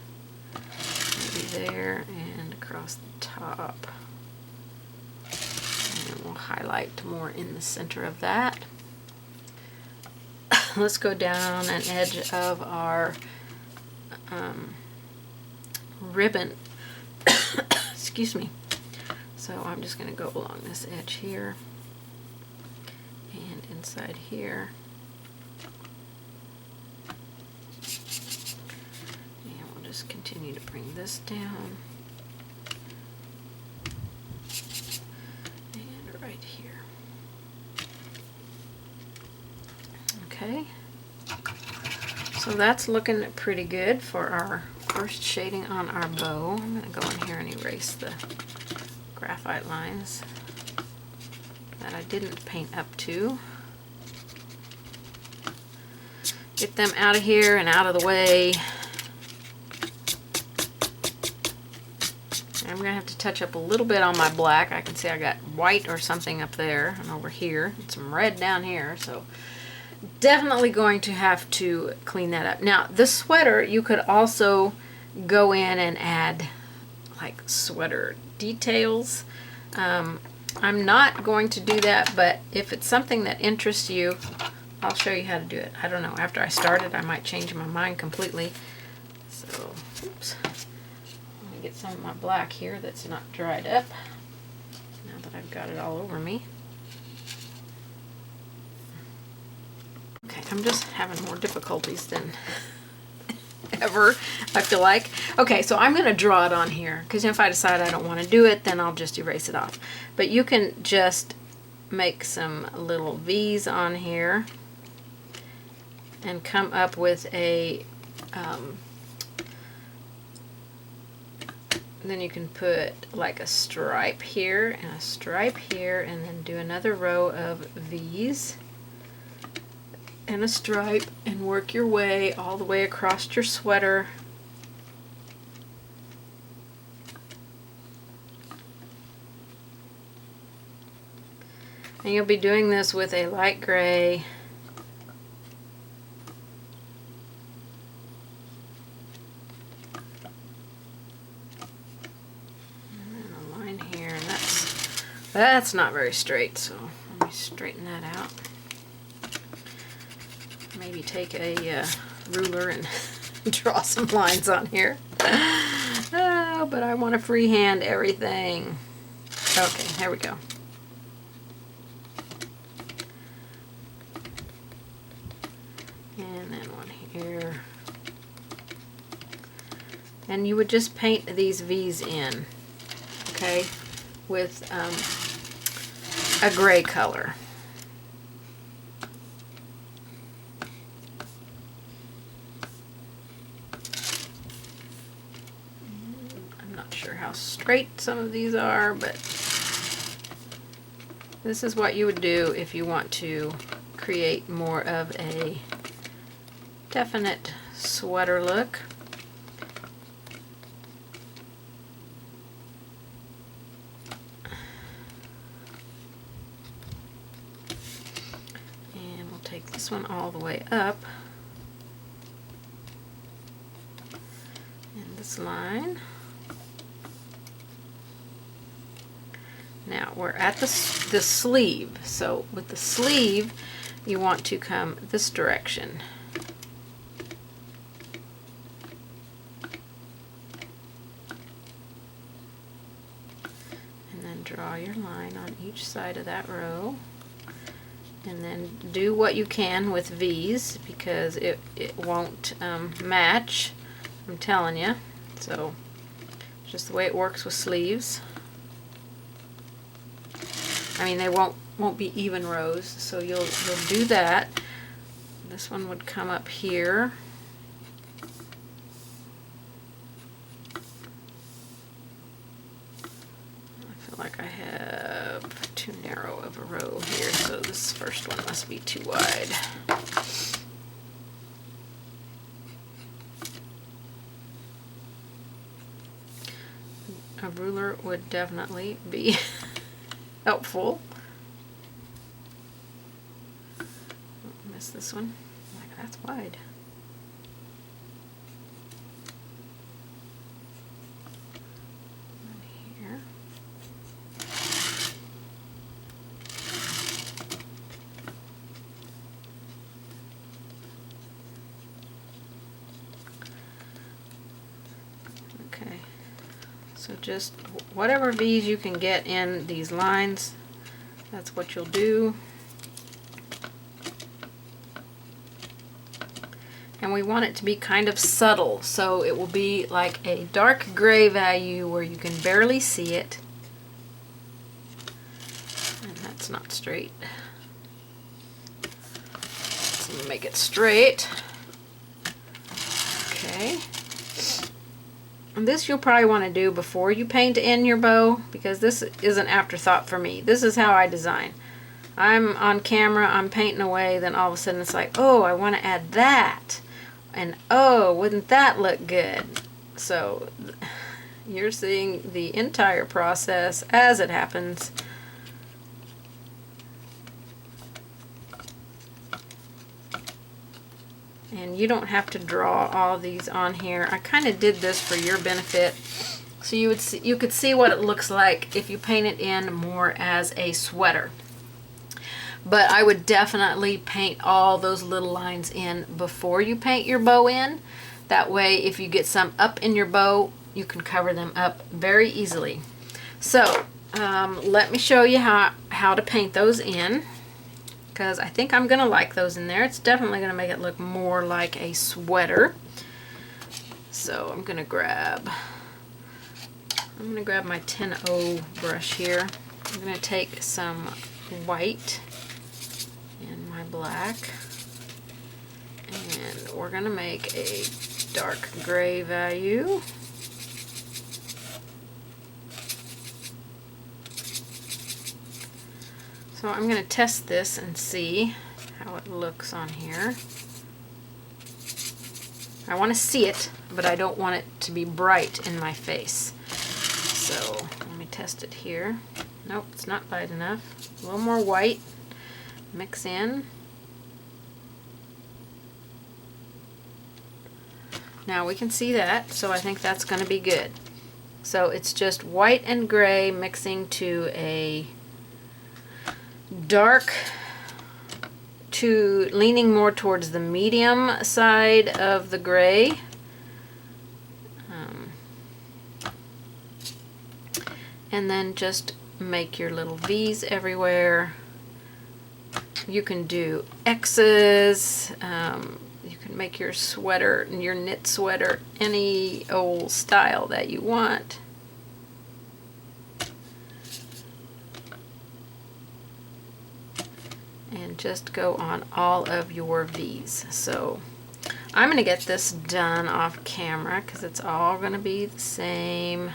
maybe there and across the top. And we'll highlight more in the center of that. Let's go down an edge of our ribbon. Excuse me. So I'm just going to go along this edge here and inside here. And we'll just continue to bring this down. And right here. Okay. So that's looking pretty good for our first shading on our bow. I'm going to go in here and erase the graphite lines that I didn't paint up to. Get them out of here and out of the way. I'm going to have to touch up a little bit on my black. I can see I got white or something up there and over here, and some red down here, so definitely going to have to clean that up. Now, this sweater, you could also go in and add like sweater details. I'm not going to do that, but if it's something that interests you, I'll show you how to do it. I don't know, after I start it, I might change my mind completely. So, oops. Let me get some of my black here that's not dried up, now that I've got it all over me. Okay, I'm just having more difficulties than ever, I feel like. Okay, so I'm going to draw it on here, because if I decide I don't want to do it, then I'll just erase it off. But you can just make some little V's on here and come up with a, then you can put like a stripe here and a stripe here, and then do another row of V's and a stripe, and work your way all the way across your sweater. And you'll be doing this with a light gray and a line here, and that's not very straight, so let me straighten that out. Maybe take a ruler and draw some lines on here. Oh, but I want to freehand everything. Okay, there we go. And then one here. And you would just paint these V's in, okay, with a gray color. How straight some of these are, but this is what you would do if you want to create more of a definite sweater look. And we'll take this one all the way up, and this line. Now we're at the sleeve, so with the sleeve you want to come this direction. And then draw your line on each side of that row. And then do what you can with V's, because it won't match, I'm telling you. So just the way it works with sleeves. I mean, they won't be even rows, so you'll do that. This one would come up here. feel like I have too narrow of a row here, so this first one must be too wide. A ruler would definitely be helpful. Miss this one. Like, that's wide. Here. Okay. So just whatever V's you can get in these lines, that's what you'll do. And we want it to be kind of subtle, so it will be like a dark gray value where you can barely see it. And that's not straight. Let's make it straight. Okay. And this you'll probably want to do before you paint in your bow, because this is an afterthought for me. This is how I design. I'm on camera, I'm painting away, then all of a sudden it's like, oh, I want to add that. And oh, wouldn't that look good? So you're seeing the entire process as it happens. And you don't have to draw all these on here. I kind of did this for your benefit, so you could see what it looks like if you paint it in more as a sweater. But I would definitely paint all those little lines in before you paint your bow in. That way, if you get some up in your bow, you can cover them up very easily. So let me show you how to paint those in, because I think I'm gonna like those in there. It's definitely gonna make it look more like a sweater. So I'm gonna grab my 10-0 brush here. I'm gonna take some white and my black, and we're gonna make a dark gray value. So I'm going to test this and see how it looks on here. I want to see it, but I don't want it to be bright in my face. So let me test it here. Nope, it's not light enough. A little more white. Mix in. Now we can see that, so I think that's going to be good. So it's just white and gray mixing to a dark to leaning more towards the medium side of the gray. And then just make your little V's everywhere. You can do X's. You can make your sweater, your knit sweater, any old style that you want. And just go on all of your V's. So I'm going to get this done off camera because it's all going to be the same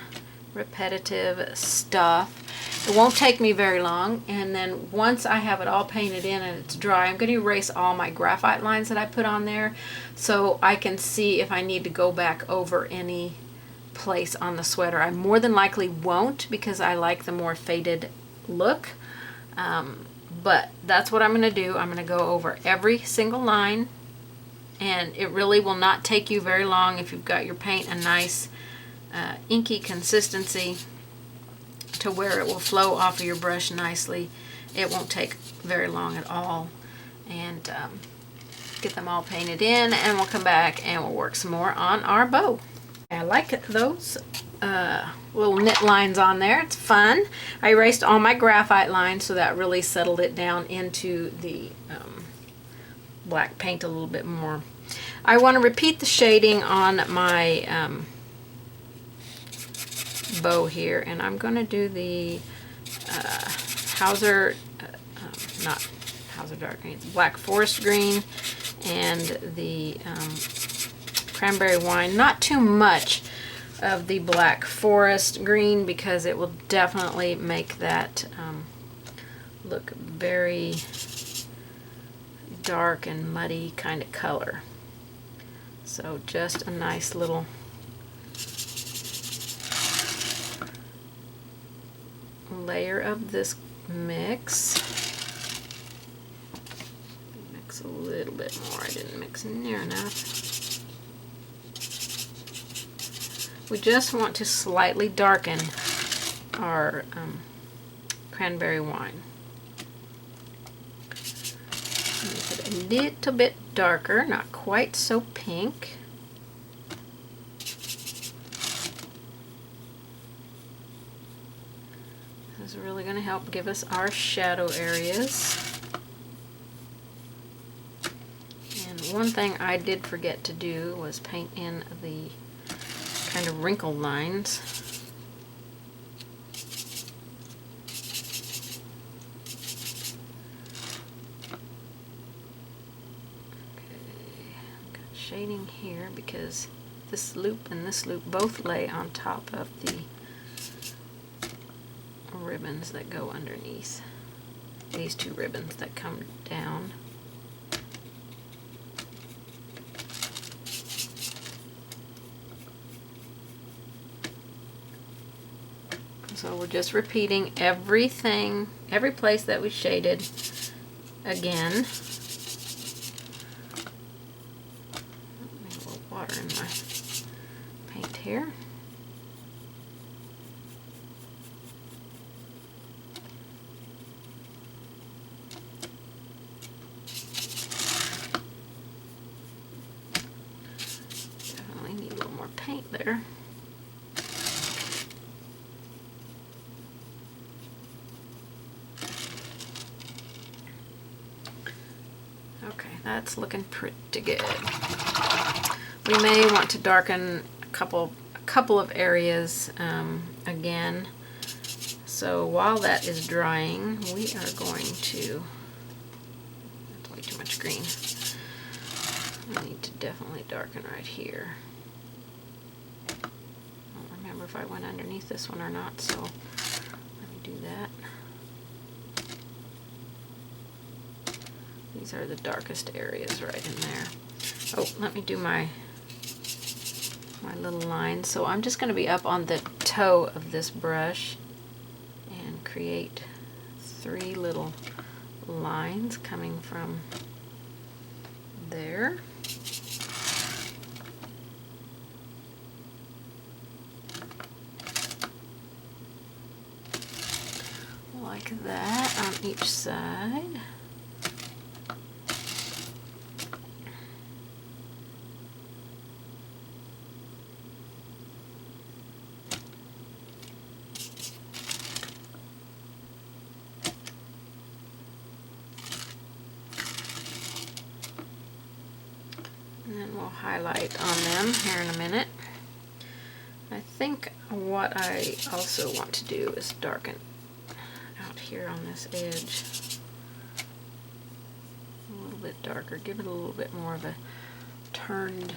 repetitive stuff. It won't take me very long, and then once I have it all painted in and it's dry, I'm going to erase all my graphite lines that I put on there so I can see if I need to go back over any place on the sweater. I more than likely won't, because I like the more faded look. But that's what I'm going to do. I'm going to go over every single line, and it really will not take you very long if you've got your paint a nice inky consistency to where it will flow off of your brush nicely. It won't take very long at all. And get them all painted in, and we'll come back and we'll work some more on our bow. I like those little knit lines on there. It's fun. I erased all my graphite lines, so that really settled it down into the black paint a little bit more. I want to repeat the shading on my bow here, and I'm going to do the Hauser, not Hauser dark green, Black Forest green, and the cranberry wine. Not too much. of the Black Forest green because it will definitely make that look very dark and muddy kind of color. So just a nice little layer of this mix. Mix a little bit more. I didn't mix near enough. We just want to slightly darken our cranberry wine. Make it a little bit darker, not quite so pink. This is really going to help give us our shadow areas. And one thing I did forget to do was paint in the kind of wrinkle lines. Shading here because this loop and this loop both lay on top of the ribbons that go underneath. These two ribbons that come down. So we're just repeating everything, every place that we shaded again. In my paint here. Definitely need a little more paint there. Okay, that's looking pretty good. We may want to darken a couple of areas again. So while that is drying, we are going to, that's way too much green. I need to definitely darken right here. I don't remember if I went underneath this one or not, so let me do that. These are the darkest areas right in there. Oh, let me do my little line. So I'm just going to be up on the toe of this brush and create 3 little lines coming from there. Like that on each side. And then we'll highlight on them here in a minute. I think what I also want to do is darken out here on this edge a little bit darker, give it a little bit more of a turned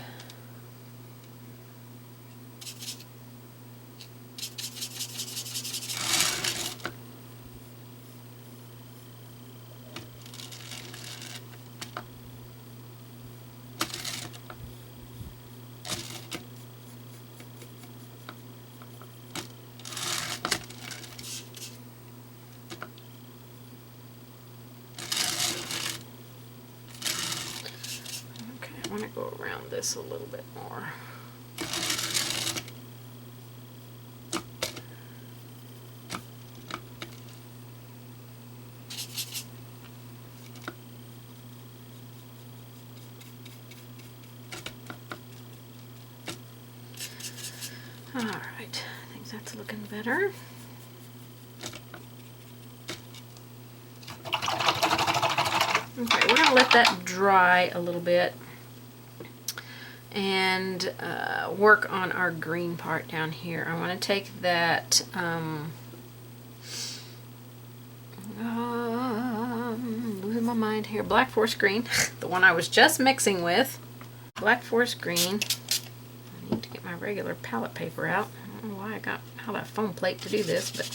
I want to go around this a little bit more. All right, I think that's looking better. Okay, we're going to let that dry a little bit and work on our green part down here. I want to take that losing my mind here, Black Forest green, the one I was just mixing with, Black Forest green. I need to get my regular palette paper out. I don't know why I got out that foam plate to do this, but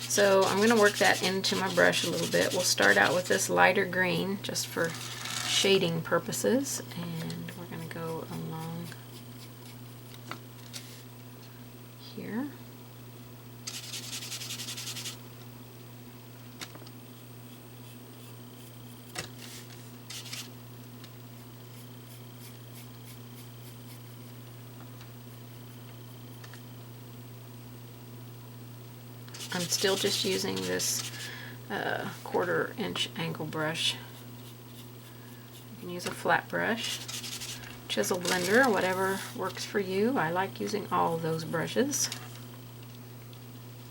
so I'm going to work that into my brush a little bit. We'll start out with this lighter green just for shading purposes, and we're going to go along here. I'm still just using this 1/4 inch angle brush. You can use a flat brush, chisel blender, whatever works for you. I like using all of those brushes.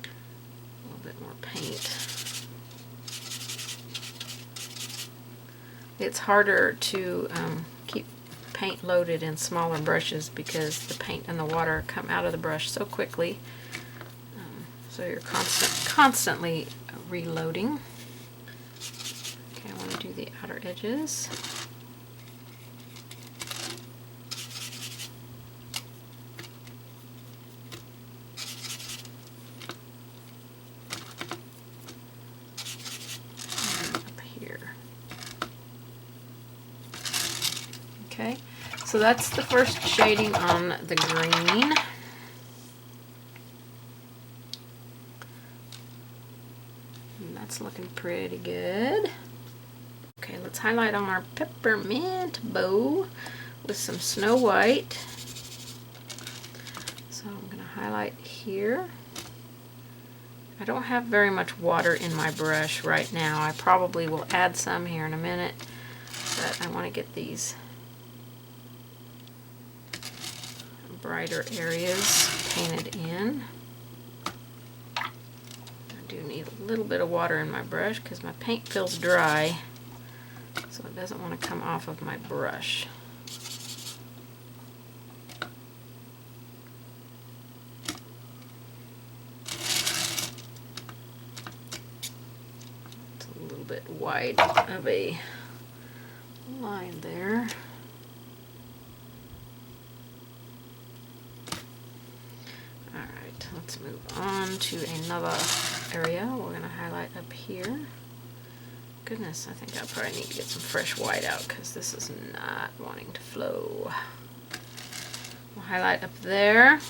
A little bit more paint. It's harder to keep paint loaded in smaller brushes because the paint and the water come out of the brush so quickly. So you're constantly reloading. Okay, I want to do the outer edges. And up here. Okay, so that's the first shading on the green. That's looking pretty good. Okay, let's highlight on our peppermint bow with some Snow White. So I'm going to highlight here. I don't have very much water in my brush right now. I probably will add some here in a minute, but I want to get these brighter areas painted in. Need a little bit of water in my brush because my paint feels dry, so it doesn't want to come off of my brush. It's a little bit wide of a line there. Alright, let's move on to another area. We're going to highlight up here. Goodness, I think I probably need to get some fresh white out because this is not wanting to flow. We'll highlight up there.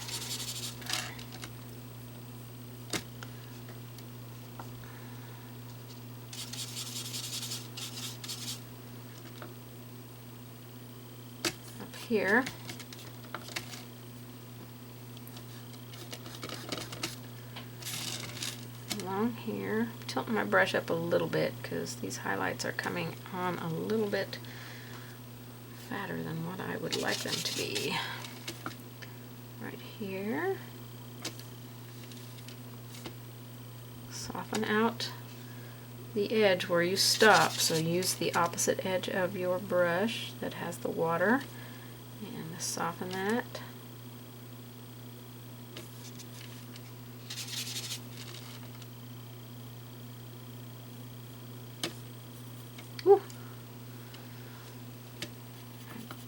Up here. Along here, tilting my brush up a little bit because these highlights are coming on a little bit fatter than what I would like them to be. Right here. Soften out the edge where you stop, so use the opposite edge of your brush that has the water and soften that.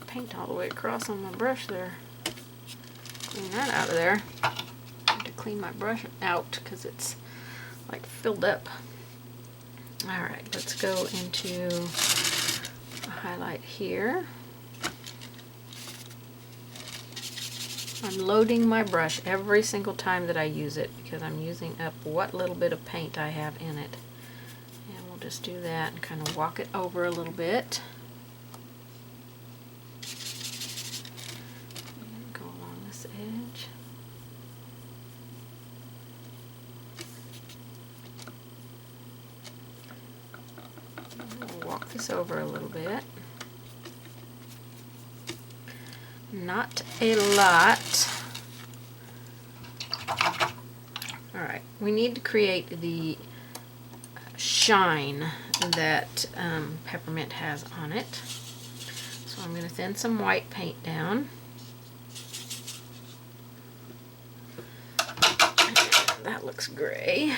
Paint all the way across on my brush there. Clean that out of there. I have to clean my brush out because it's like filled up. Alright, let's go into a highlight here. I'm loading my brush every single time that I use it because I'm using up what little bit of paint I have in it. And we'll just do that and kind of walk it over a little bit. Edge. We'll walk this over a little bit. Not a lot. Alright, we need to create the shine that peppermint has on it. So I'm going to thin some white paint down. That looks gray.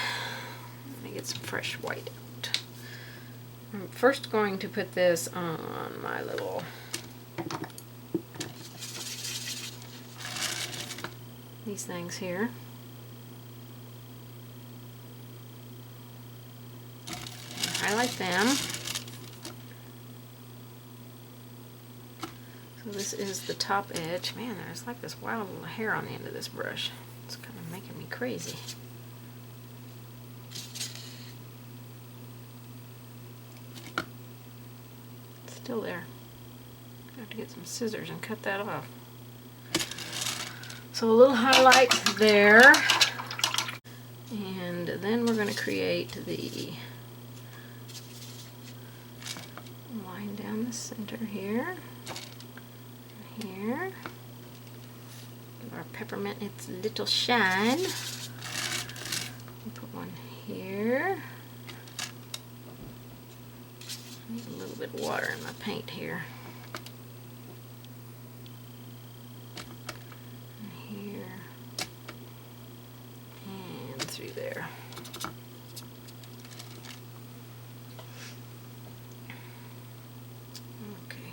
Let me get some fresh white out. I'm first going to put this on my little these things here. Highlight them. So this is the top edge. Man, there's like this wild little hair on the end of this brush. It's kind of making me crazy. It's still there. I have to get some scissors and cut that off. So a little highlight there. And then we're going to create the line down the center here. Here. Give our peppermint its little shine. We'll put one here. I need a little bit of water in my paint here. And here. And through there. Okay.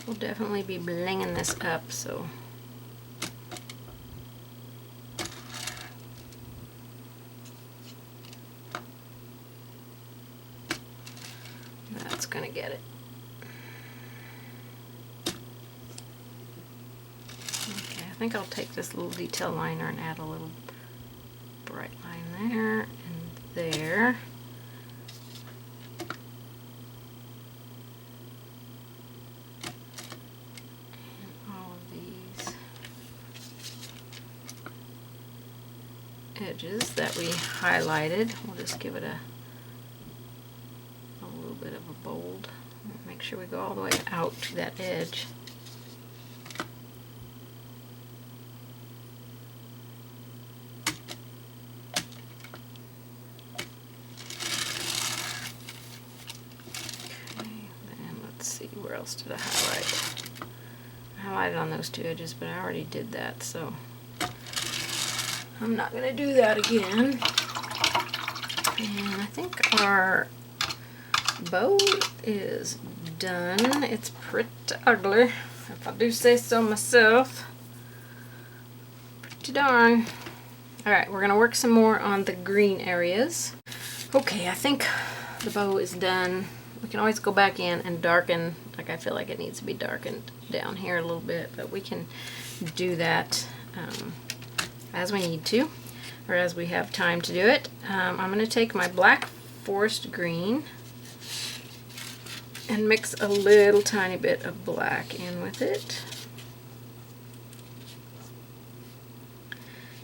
We'll definitely be blinging this up, so that's gonna get it. Okay, I think I'll take this little detail liner and add a little bright line there and there. Edges that we highlighted, we'll just give it a little bit of a bold. Make sure we go all the way out to that edge. Okay, then let's see, where else did I highlight? I highlighted on those two edges, but I already did that, so I'm not going to do that again. And I think our bow is done. It's pretty ugly, if I do say so myself. Pretty darn. Alright, we're going to work some more on the green areas. Okay, I think the bow is done. We can always go back in and darken. Like, I feel like it needs to be darkened down here a little bit, but we can do that as we need to, or as we have time to do it. I'm going to take my black forest green and mix a little tiny bit of black in with it.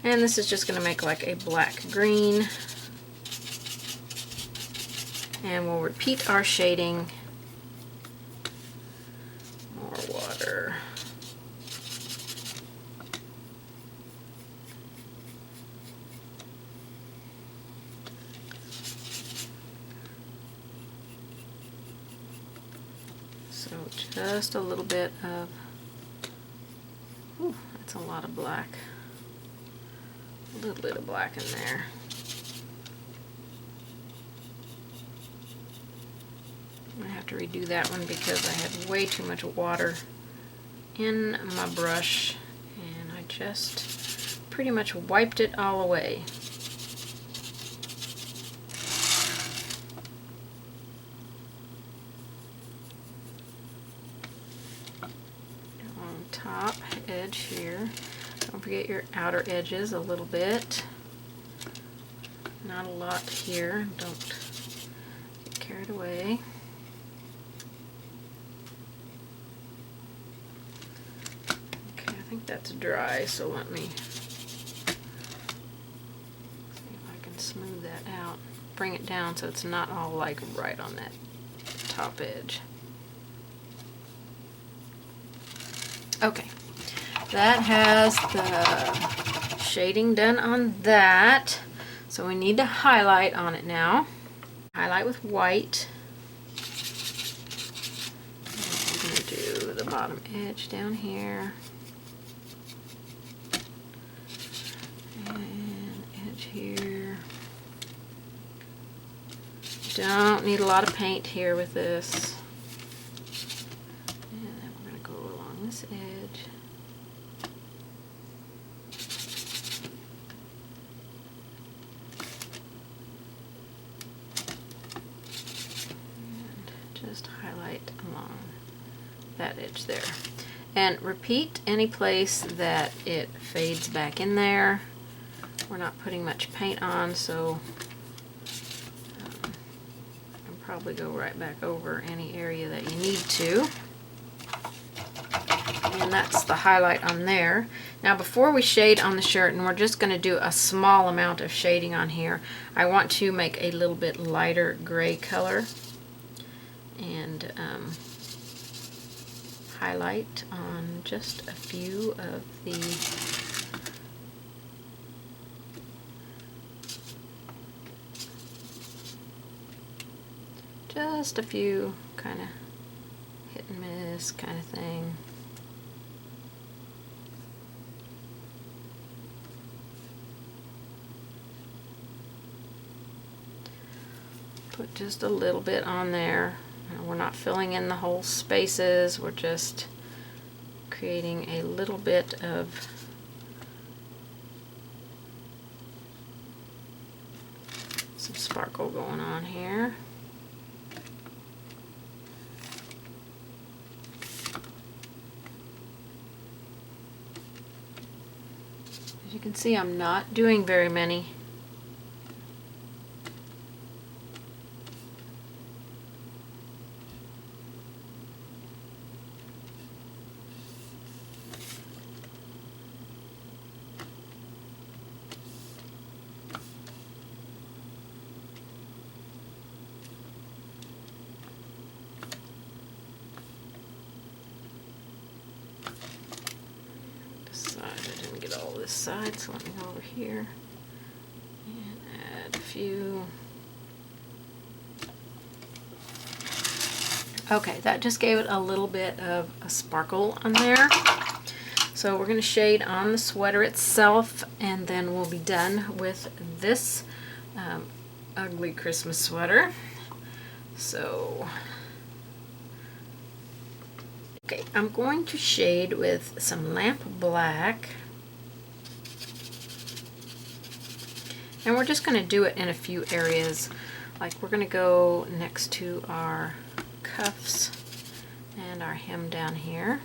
And this is just going to make like a black green. And we'll repeat our shading. More water. So just a little bit of, ooh, that's a lot of black. A little bit of black in there. I have to redo that one because I had way too much water in my brush and I just pretty much wiped it all away. On top edge here, don't forget your outer edges a little bit. Not a lot here, don't get carried away. I think that's dry, so let me see if I can smooth that out. Bring it down so it's not all like right on that top edge. Okay, that has the shading done on that. So we need to highlight on it now. Highlight with white. And I'm going to do the bottom edge down here. And edge here. Don't need a lot of paint here with this. And then this edge. And just highlight along that edge there. And repeat any place that it fades back in there. We're not putting much paint on, so I'll probably go right back over any area that you need to. And that's the highlight on there. Now before we shade on the shirt, and we're just going to do a small amount of shading on here, I want to make a little bit lighter gray color and highlight on just a few of the kind of hit and miss kind of thing. Put just a little bit on there. We're not filling in the whole spaces, we're just creating a little bit of some sparkle going on here. As you can see, I'm not doing very many. This side, so let me go over here and add a few. Okay, that just gave it a little bit of a sparkle on there. So we're going to shade on the sweater itself, and then we'll be done with this ugly Christmas sweater. So okay, I'm going to shade with some lamp black. And we're just going to do it in a few areas. Like we're going to go next to our cuffs and our hem down here.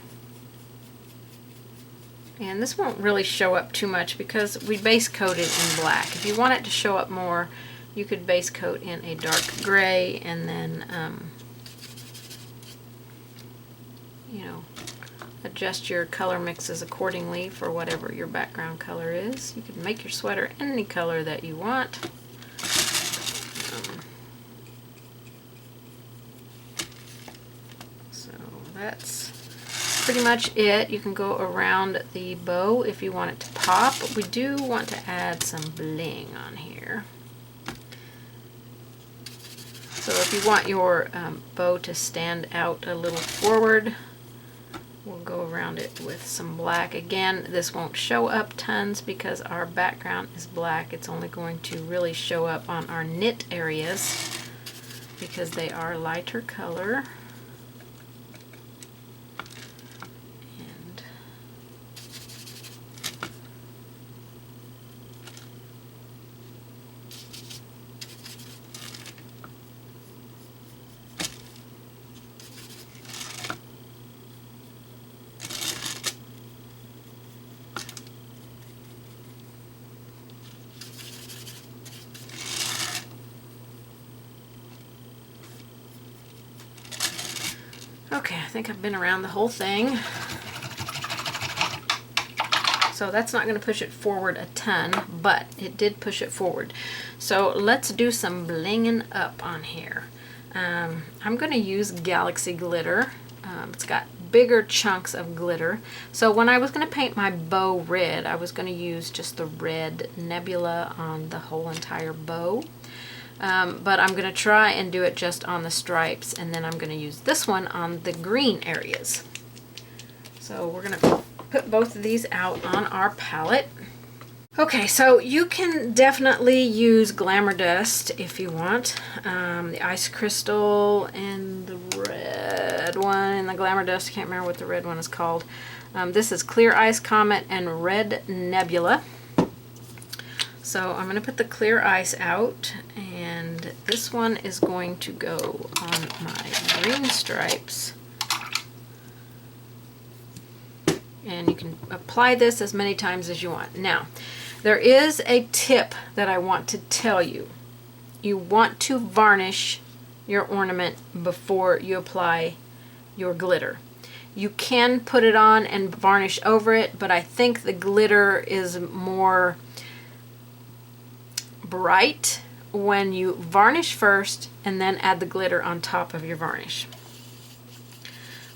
And this won't really show up too much because we base coated in black. If you want it to show up more, you could base coat in a dark gray and then, you know, adjust your color mixes accordingly for whatever your background color is. You can make your sweater any color that you want. So that's pretty much it. You can go around the bow if you want it to pop. We do want to add some bling on here. So if you want your bow to stand out a little forward, we'll go around it with some black. Again, this won't show up tons because our background is black. It's only going to really show up on our knit areas because they are lighter color. And okay, I think I've been around the whole thing. So that's not going to push it forward a ton, but it did push it forward. So let's do some blinging up on here. I'm going to use Galaxy glitter. It's got bigger chunks of glitter. So when I was going to paint my bow red, I was going to use just the red nebula on the whole entire bow. But I'm going to try and do it just on the stripes, and then I'm going to use this one on the green areas. So we're going to put both of these out on our palette. Okay, so you can definitely use Glamour Dust if you want. The ice crystal and the red one in the Glamour Dust. I can't remember what the red one is called. This is Clear Ice Comet and Red Nebula. So I'm going to put the clear ice out, and this one is going to go on my green stripes. And you can apply this as many times as you want. Now, there is a tip that I want to tell you. You want to varnish your ornament before you apply your glitter. You can put it on and varnish over it, but I think the glitter is more bright when you varnish first and then add the glitter on top of your varnish.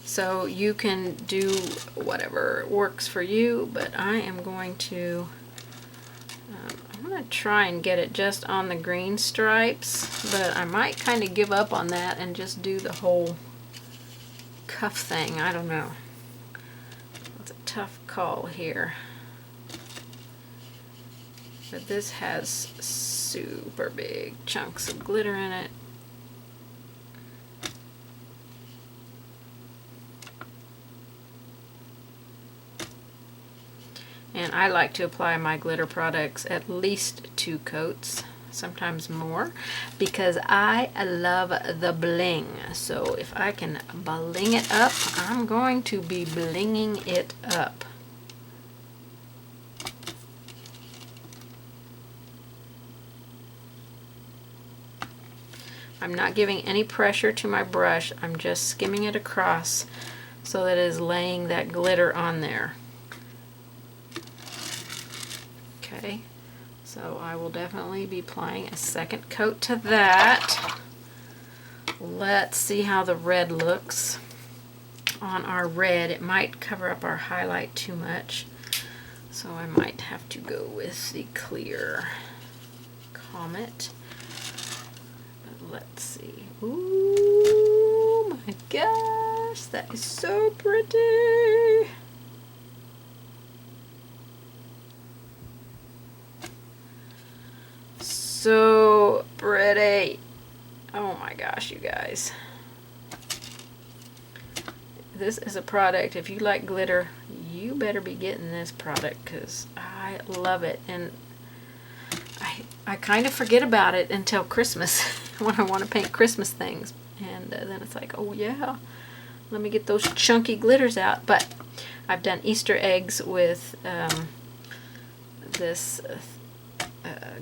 So you can do whatever works for you, but I am going to I'm going to try and get it just on the green stripes, but I might kind of give up on that and just do the whole cuff thing. I don't know. It's a tough call here. But this has super big chunks of glitter in it. And I like to apply my glitter products at least 2 coats, sometimes more, because I love the bling. So if I can bling it up, I'm going to be blinging it up. I'm not giving any pressure to my brush. I'm just skimming it across so that it is laying that glitter on there. Okay, so I will definitely be applying a second coat to that. Let's see how the red looks on our red. It might cover up our highlight too much, so I might have to go with the clear Comet. But let's see. Ooh my gosh, that is so pretty. So pretty. Oh my gosh, you guys. This is a product, if you like glitter, you better be getting this product because I love it. And I kind of forget about it until Christmas when I want to paint Christmas things. And then it's like, oh yeah, let me get those chunky glitters out. But I've done Easter eggs with this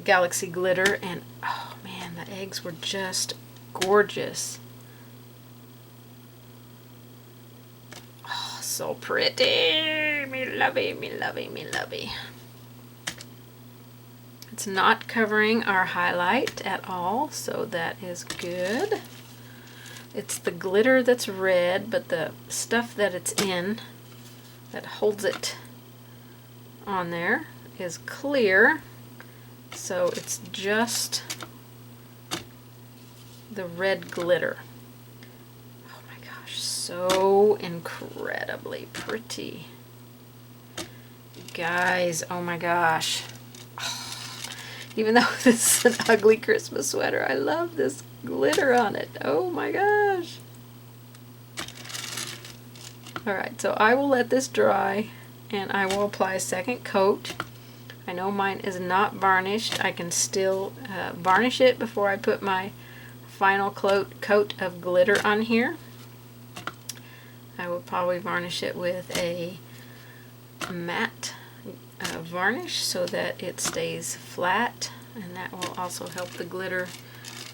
Galaxy glitter, and oh man, the eggs were just gorgeous. Oh, so pretty. Me lovey, me lovey, me lovey. It's not covering our highlight at all, so that is good. It's the glitter that's red, but the stuff that it's in that holds it on there is clear. So it's just the red glitter. Oh my gosh, so incredibly pretty. Guys, oh my gosh. Even though this is an ugly Christmas sweater, I love this glitter on it. Oh my gosh. Alright, so I will let this dry and I will apply a second coat. I know mine is not varnished. I can still varnish it before I put my final coat of glitter on here. I will probably varnish it with a matte varnish so that it stays flat, and that will also help the glitter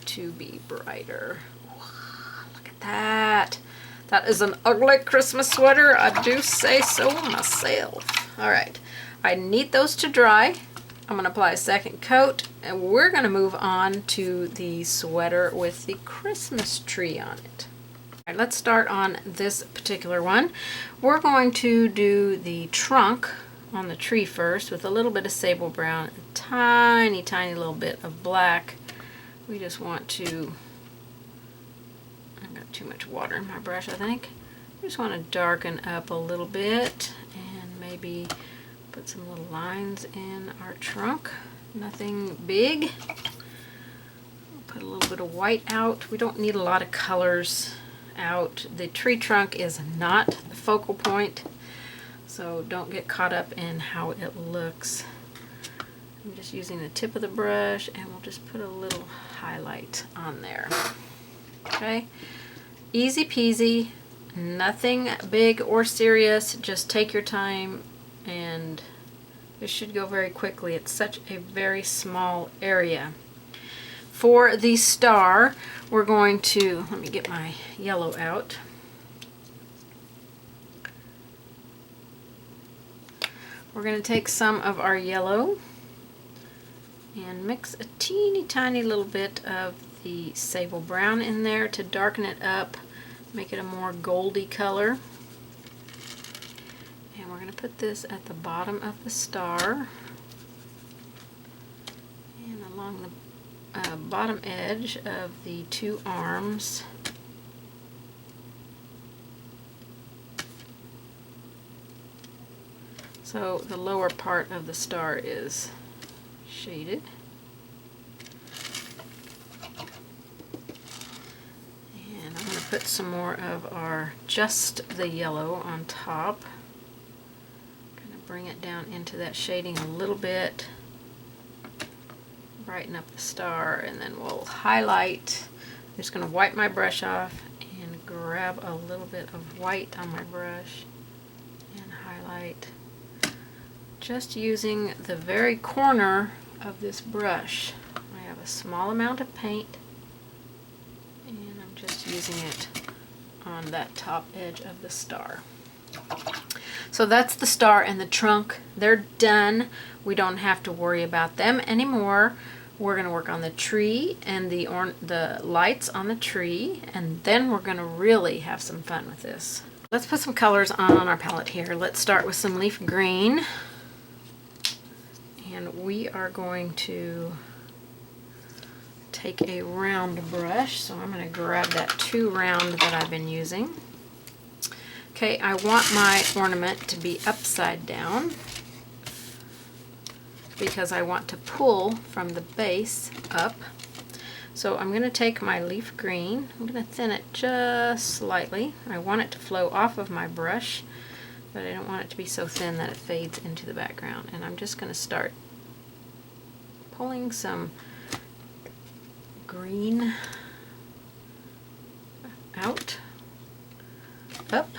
to be brighter. Wow, look at that. That is an ugly Christmas sweater, I do say so myself. Alright, I need those to dry. I'm going to apply a second coat, and we're going to move on to the sweater with the Christmas tree on it. Alright, let's start on this particular one. We're going to do the trunk on the tree first with a little bit of sable brown, a tiny little bit of black. We just want to, I've got too much water in my brush I think. We just want to darken up a little bit and maybe put some little lines in our trunk. Nothing big. Put a little bit of white out. We don't need a lot of colors out. The tree trunk is not the focal point, so don't get caught up in how it looks. I'm just using the tip of the brush, and we'll just put a little highlight on there. Okay, easy peasy, nothing big or serious. Just take your time, and this should go very quickly. It's such a very small area. For the star, we're going to, let me get my yellow out. We're going to take some of our yellow and mix a teeny tiny little bit of the sable brown in there to darken it up, make it a more goldy color. And we're going to put this at the bottom of the star and along the bottom edge of the two arms. So the lower part of the star is shaded. And I'm going to put some more of our just the yellow on top. Kind of bring it down into that shading a little bit. Brighten up the star, and then we'll highlight. I'm just going to wipe my brush off and grab a little bit of white on my brush and highlight, just using the very corner of this brush. I have a small amount of paint, and I'm just using it on that top edge of the star. So that's the star and the trunk. They're done. We don't have to worry about them anymore. We're going to work on the tree and the lights on the tree, and then we're going to really have some fun with this. Let's put some colors on our palette here. Let's start with some leaf green. And we are going to take a round brush. So I'm going to grab that 2 round that I've been using. Okay, I want my ornament to be upside down because I want to pull from the base up. So I'm going to take my leaf green, I'm going to thin it just slightly. I want it to flow off of my brush, but I don't want it to be so thin that it fades into the background. And I'm just going to start pulling some green out, up,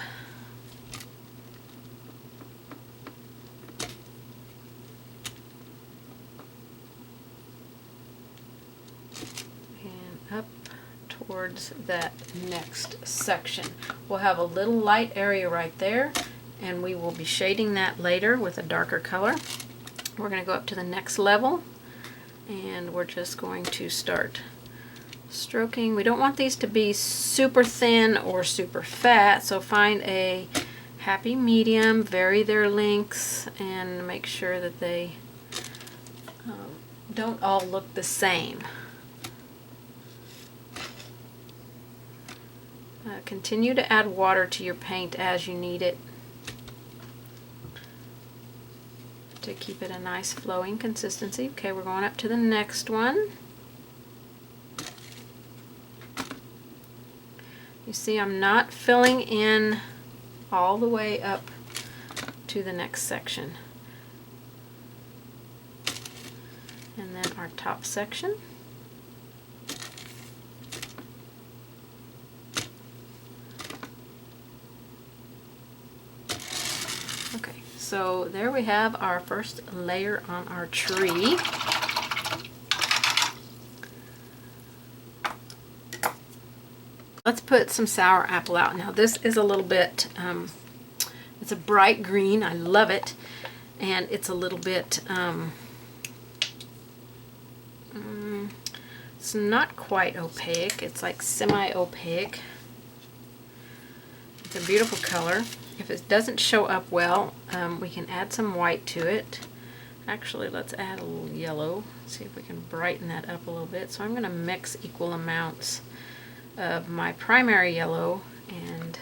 up towards that next section. We'll have a little light area right there, and we will be shading that later with a darker color. We're going to go up to the next level, and we're just going to start stroking. We don't want these to be super thin or super fat, so find a happy medium, vary their lengths, and make sure that they don't all look the same. Continue to add water to your paint as you need it to keep it a nice flowing consistency. Okay, we're going up to the next one. You see, I'm not filling in all the way up to the next section. And then our top section. Okay, so there we have our first layer on our tree. Let's put some sour apple out. Now this is a little bit, it's a bright green. I love it. And it's a little bit, it's not quite opaque. It's like semi-opaque. It's a beautiful color. If it doesn't show up well, we can add some white to it. Actually, let's add a little yellow. See if we can brighten that up a little bit. So I'm going to mix equal amounts of my primary yellow and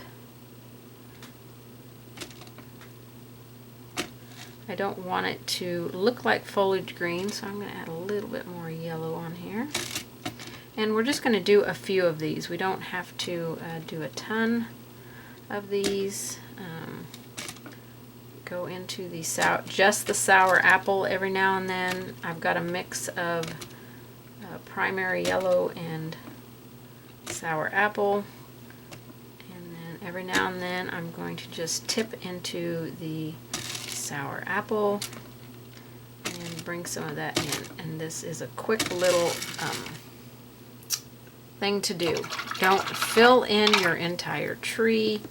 I don't want it to look like foliage green, so I'm going to add a little bit more yellow on here. And we're just going to do a few of these. We don't have to do a ton of these. Go into the just the sour apple every now and then. I've got a mix of primary yellow and sour apple. And then every now and then I'm going to just tip into the sour apple and bring some of that in. And this is a quick little thing to do. Don't fill in your entire tree.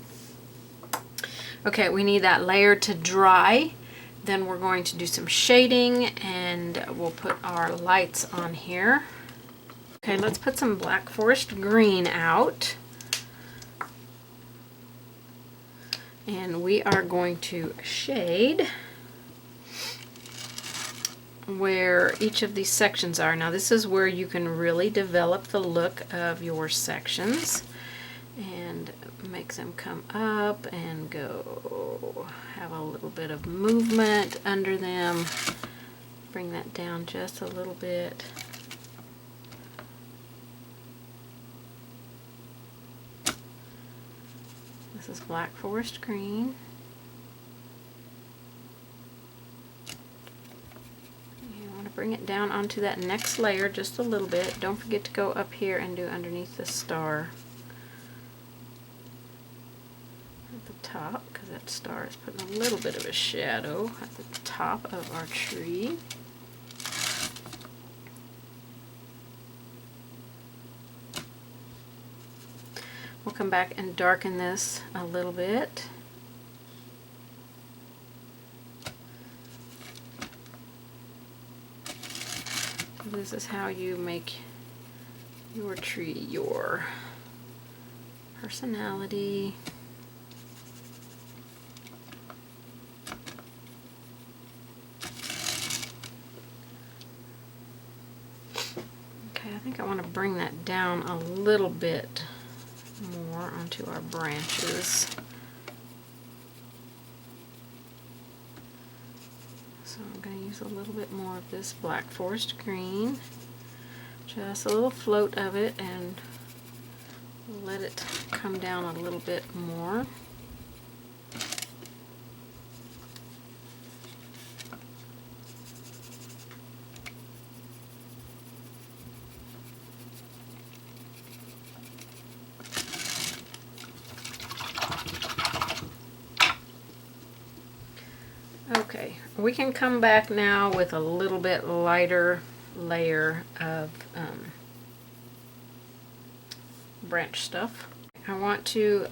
Okay, we need that layer to dry. Then we're going to do some shading and we'll put our lights on here. Okay, let's put some Black Forest green out. And we are going to shade where each of these sections are. Now this is where you can really develop the look of your sections and make them come up and go, have a little bit of movement under them. Bring that down just a little bit. This is Black Forest green. You want to bring it down onto that next layer just a little bit. Don't forget to go up here and do underneath the star. Top, because that star is putting a little bit of a shadow at the top of our tree. We'll come back and darken this a little bit. This is how you make your tree your personality. I think I want to bring that down a little bit more onto our branches. So I'm going to use a little bit more of this Black Forest green, just a little float of it, and let it come down a little bit more. Okay, we can come back now with a little bit lighter layer of branch stuff. I want to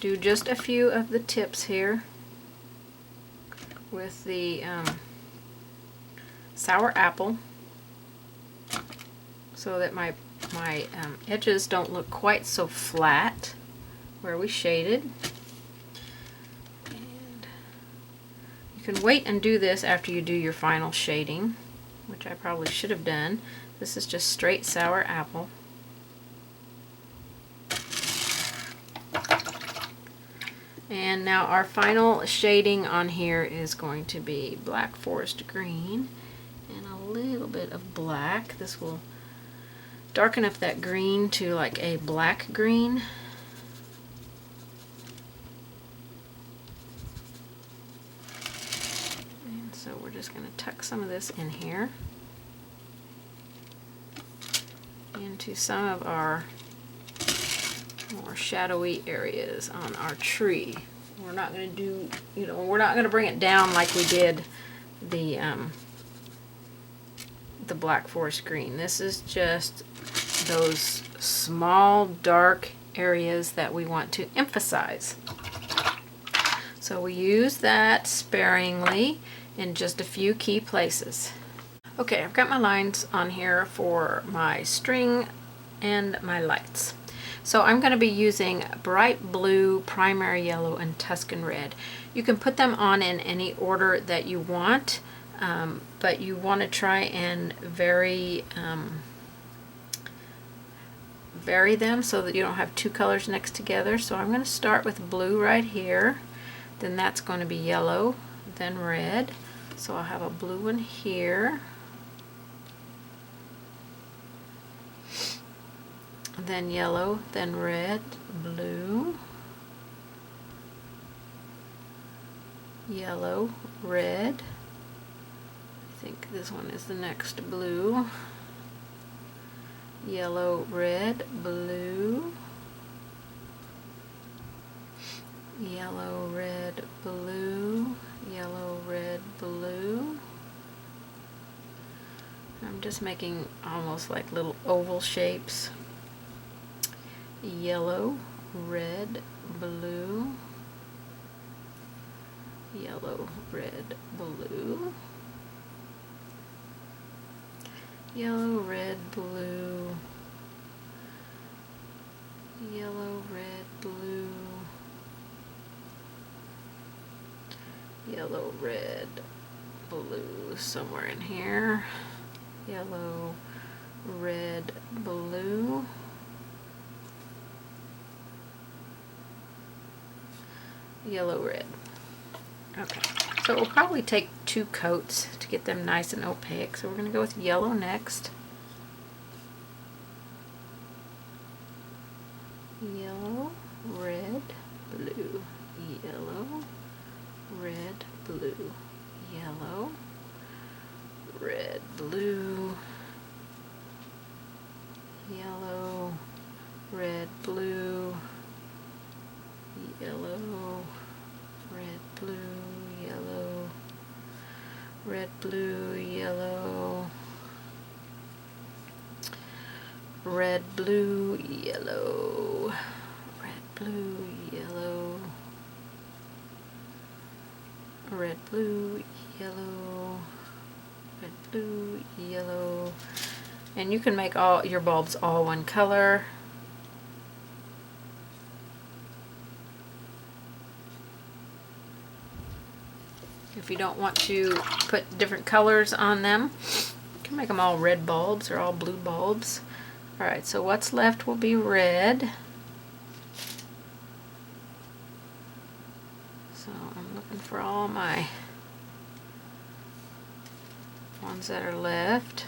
do just a few of the tips here with the sour apple so that my edges don't look quite so flat where we shaded. You can wait and do this after you do your final shading, which I probably should have done. This is just straight sour apple. And now our final shading on here is going to be Black Forest green and a little bit of black. This will darken up that green to like a black green. So we're just going to tuck some of this in here into some of our more shadowy areas on our tree. We're not going to do, we're not going to bring it down like we did the Black Forest green. This is just those small dark areas that we want to emphasize. So we use that sparingly in just a few key places. Okay, I've got my lines on here for my string and my lights. So I'm going to be using bright blue, primary yellow, and Tuscan red. You can put them on in any order that you want, but you want to try and vary them so that you don't have two colors next together. So I'm going to start with blue right here, then that's going to be yellow, then red. So I'll have a blue one here, then yellow, then red, blue, yellow, red. I think this one is the next blue. Yellow, red, blue, yellow, red, blue, yellow, red, blue. I'm just making almost like little oval shapes. Yellow, red, blue, yellow, red, blue, yellow, red, blue, yellow, red, blue, yellow, red, blue, somewhere in here. Yellow, red, blue, yellow, red. Okay, so it will probably take 2 coats to get them nice and opaque. So we're going to go with yellow next. Yellow, red, blue, yellow, red, blue, yellow, red, blue, yellow, red, blue, yellow, red, blue, yellow, red, blue, yellow, red, blue, yellow, red, blue, yellow, red, blue, yellow, red, blue, yellow. And you can make all your bulbs all one color. If you don't want to put different colors on them, you can make them all red bulbs or all blue bulbs. Alright, so what's left will be red. So I'm looking for all my ones that are left.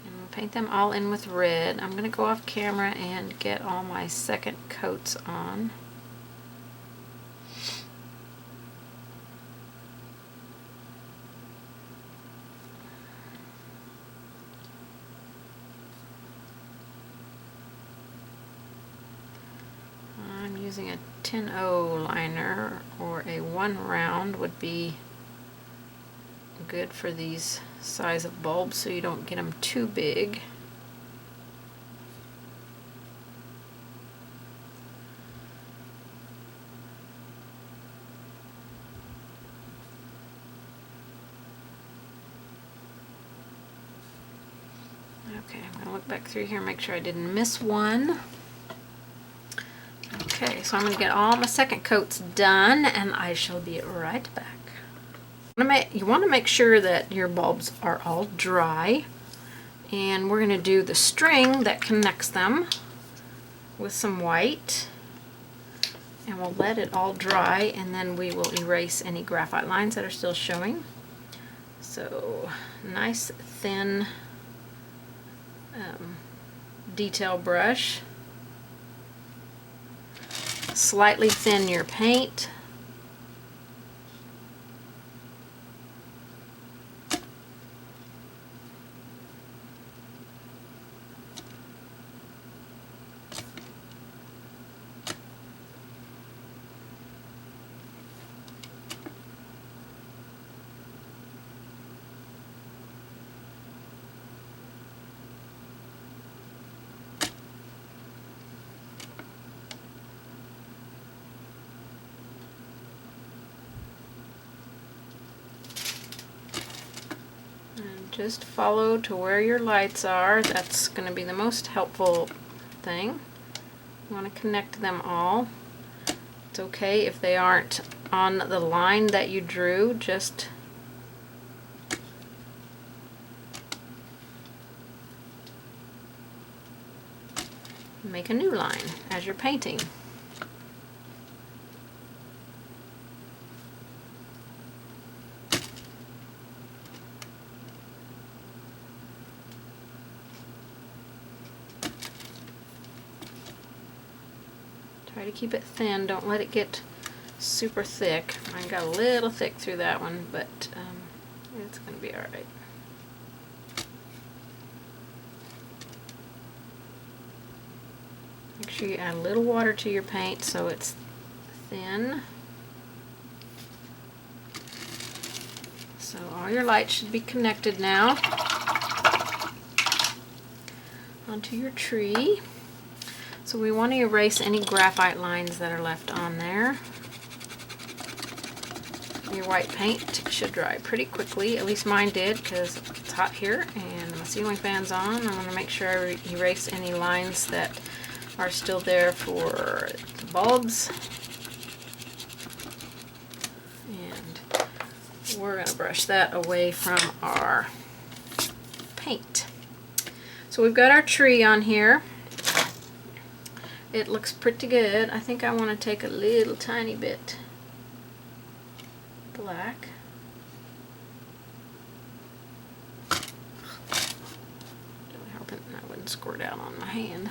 And we'll paint them all in with red. I'm going to go off camera and get all my second coats on. I'm using a 10-0 liner, or a 1 round would be good for these size of bulbs so you don't get them too big. Okay, I'm going to look back through here and make sure I didn't miss one. Okay, so I'm going to get all my second coats done and I shall be right back. You want to make sure that your bulbs are all dry, and we're going to do the string that connects them with some white, and we'll let it all dry and then we will erase any graphite lines that are still showing. So nice thin detail brush. Slightly thin your paint. Just follow to where your lights are. That's going to be the most helpful thing. You want to connect them all. It's okay if they aren't on the line that you drew. Just make a new line as you're painting. Try to keep it thin. Don't let it get super thick. Mine got a little thick through that one, but it's going to be all right. Make sure you add a little water to your paint so it's thin. So all your lights should be connected now onto your tree. So we want to erase any graphite lines that are left on there. Your white paint should dry pretty quickly, at least mine did, because it's hot here and my ceiling fan's on. I want to make sure I erase any lines that are still there for the bulbs. And we're going to brush that away from our paint. So we've got our tree on here. It looks pretty good. I think I want to take a little tiny bit black. Really hoping that wouldn't squirt out on my hand.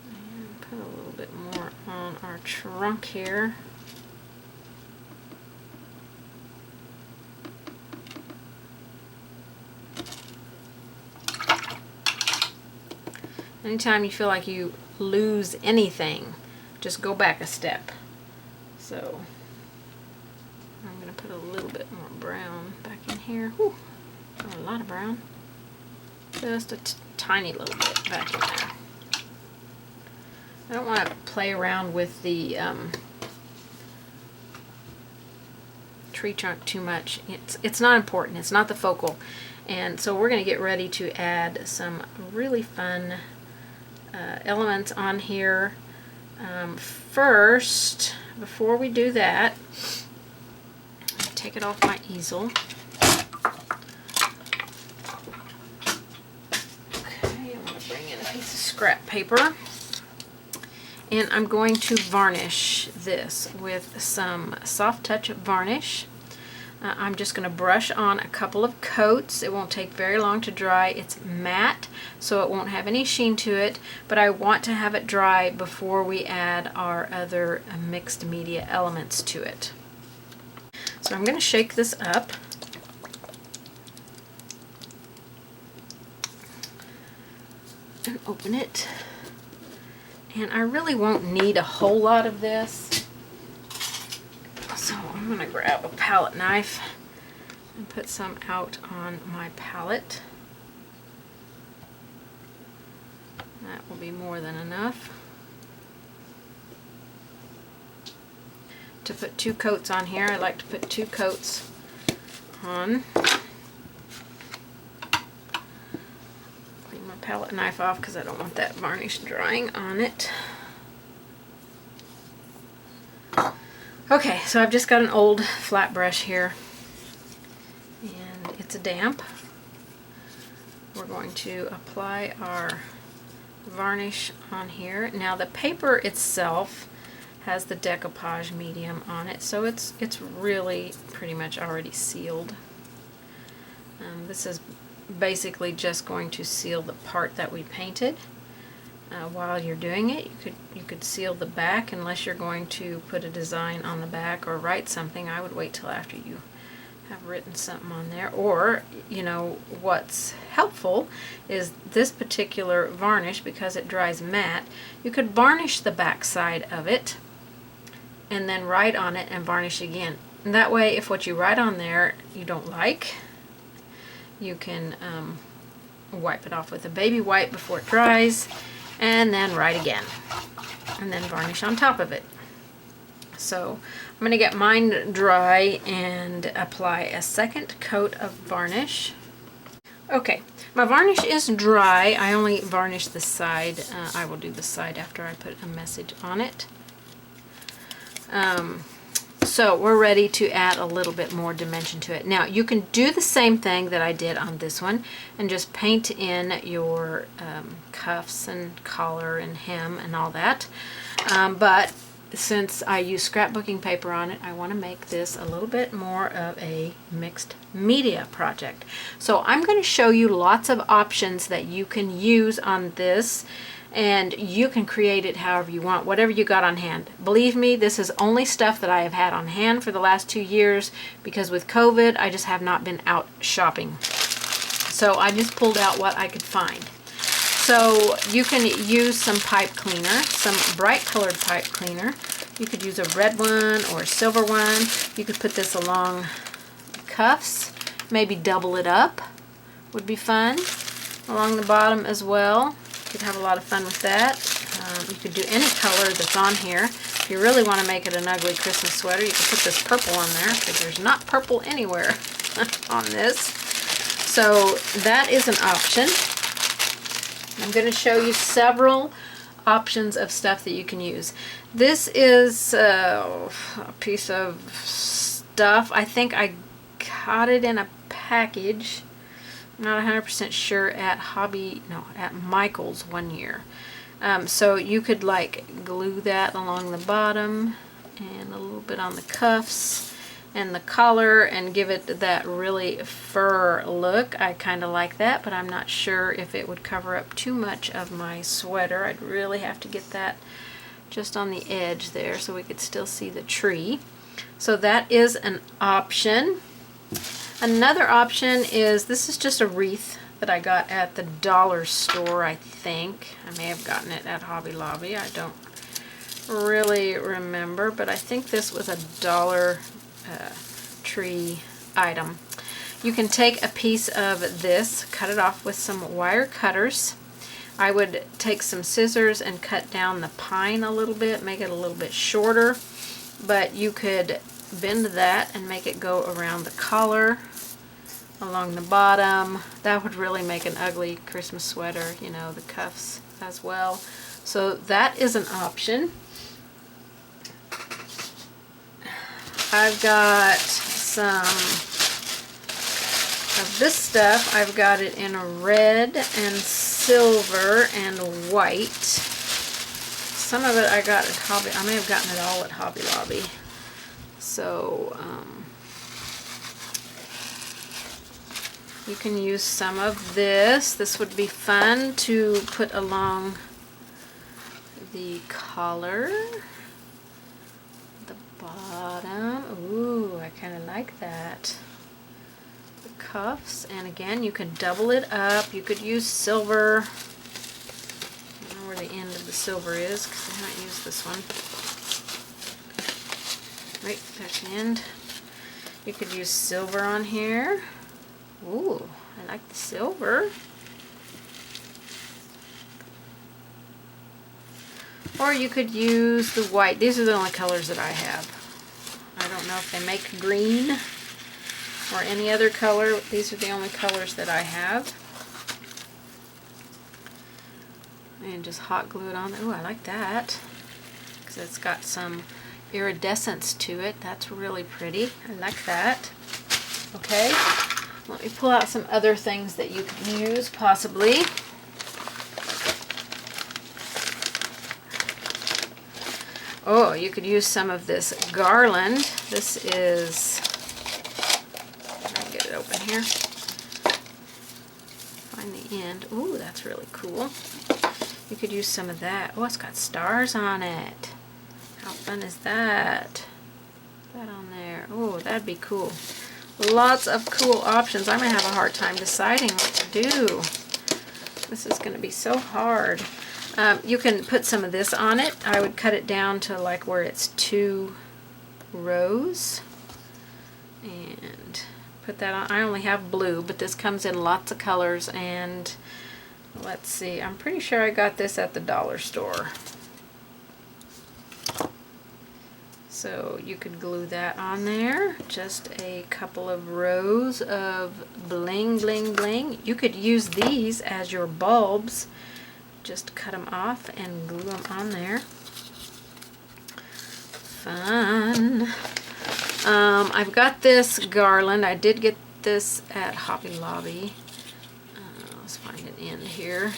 And put a little bit more on our trunk here. Anytime you feel like you lose anything, just go back a step. So I'm going to put a little bit more brown back in here. Whew, a lot of brown. Just a tiny little bit back in there. I don't want to play around with the tree trunk too much. It's not important. It's not the focal. And so we're going to get ready to add some really fun elements on here. First, before we do that, take it off my easel. Okay, I'm going to bring in a piece of scrap paper, and I'm going to varnish this with some soft touch varnish. I'm just going to brush on a couple of coats. It won't take very long to dry. It's matte, so it won't have any sheen to it, but I want to have it dry before we add our other mixed media elements to it. So I'm going to shake this up. And open it. And I really won't need a whole lot of this. So I'm going to grab a palette knife and put some out on my palette. That will be more than enough. To put 2 coats on here, I like to put 2 coats on. Clean my palette knife off because I don't want that varnish drying on it. Okay, so I've just got an old flat brush here, and it's a damp. We're going to apply our varnish on here. Now the paper itself has the decoupage medium on it, so it's really pretty much already sealed. This is basically just going to seal the part that we painted. While you're doing it, you could seal the back unless you're going to put a design on the back or write something. I would wait till after you have written something on there. Or, you know, what's helpful is this particular varnish, because it dries matte, you could varnish the back side of it and then write on it and varnish again. And that way, if what you write on there you don't like, you can wipe it off with a baby wipe before it dries, and then write again, and then varnish on top of it. So I'm going to get mine dry and apply a second coat of varnish. Okay, my varnish is dry. I only varnish the side. I will do the side after I put a message on it. So we're ready to add a little bit more dimension to it. Now you can do the same thing that I did on this one and just paint in your cuffs and collar and hem and all that. But since I use scrapbooking paper on it, I want to make this a little bit more of a mixed media project. So I'm going to show you lots of options that you can use on this, and you can create it however you want, whatever you got on hand. Believe me, this is only stuff that I have had on hand for the last 2 years, because with COVID, I just have not been out shopping. So I just pulled out what I could find. So you can use some pipe cleaner, some bright colored pipe cleaner. You could use a red one or a silver one. You could put this along cuffs, maybe double it up, would be fun. Along the bottom as well. You could have a lot of fun with that. You could do any color that's on here. If you really want to make it an ugly Christmas sweater, you can put this purple on there, because there's not purple anywhere on this. So that is an option. I'm going to show you several options of stuff that you can use. This is a piece of stuff. I think I got it in a package. I'm not 100% sure at Michael's one year. So you could like glue that along the bottom and a little bit on the cuffs and the collar and give it that really fur look. I kind of like that, but I'm not sure if it would cover up too much of my sweater. I'd really have to get that just on the edge there so we could still see the tree. So that is an option. Another option is, this is just a wreath that I got at the dollar store, I think. I may have gotten it at Hobby Lobby. I don't really remember, but I think this was a Dollar Tree item. You can take a piece of this, cut it off with some wire cutters. I would take some scissors and cut down the pine a little bit, make it a little bit shorter, but you could bend that and make it go around the collar, along the bottom. That would really make an ugly Christmas sweater, you know, the cuffs as well. So that is an option. I've got some of this stuff. I've got it in a red and silver and white. Some of it I got at Hobby. I may have gotten it all at Hobby Lobby. So you can use some of this. This would be fun to put along the collar. Bottom. Ooh, I kind of like that. The cuffs, and again, you could double it up. You could use silver. I don't know where the end of the silver is because I haven't used this one. Right, there's the end. You could use silver on here. Ooh, I like the silver. Or you could use the white. These are the only colors that I have. I don't know if they make green or any other color. These are the only colors that I have. And just hot glue it on. Ooh, I like that, because it's got some iridescence to it. That's really pretty. I like that. Okay, let me pull out some other things that you can use possibly. Oh, you could use some of this garland. This is, let me get it open here. Find the end. Ooh, that's really cool. You could use some of that. Oh, it's got stars on it. How fun is that? That on there. Oh, that'd be cool. Lots of cool options. I'm going to have a hard time deciding what to do. This is going to be so hard. You can put some of this on it. I would cut it down to like where it's 2 rows and put that on. I only have blue, but this comes in lots of colors, and let's see, I'm pretty sure I got this at the dollar store. So you could glue that on there. Just a couple of rows of bling, bling, bling. You could use these as your bulbs. Just cut them off and glue them on there. Fun. I've got this garland. I did get this at Hobby Lobby. Let's find an end here.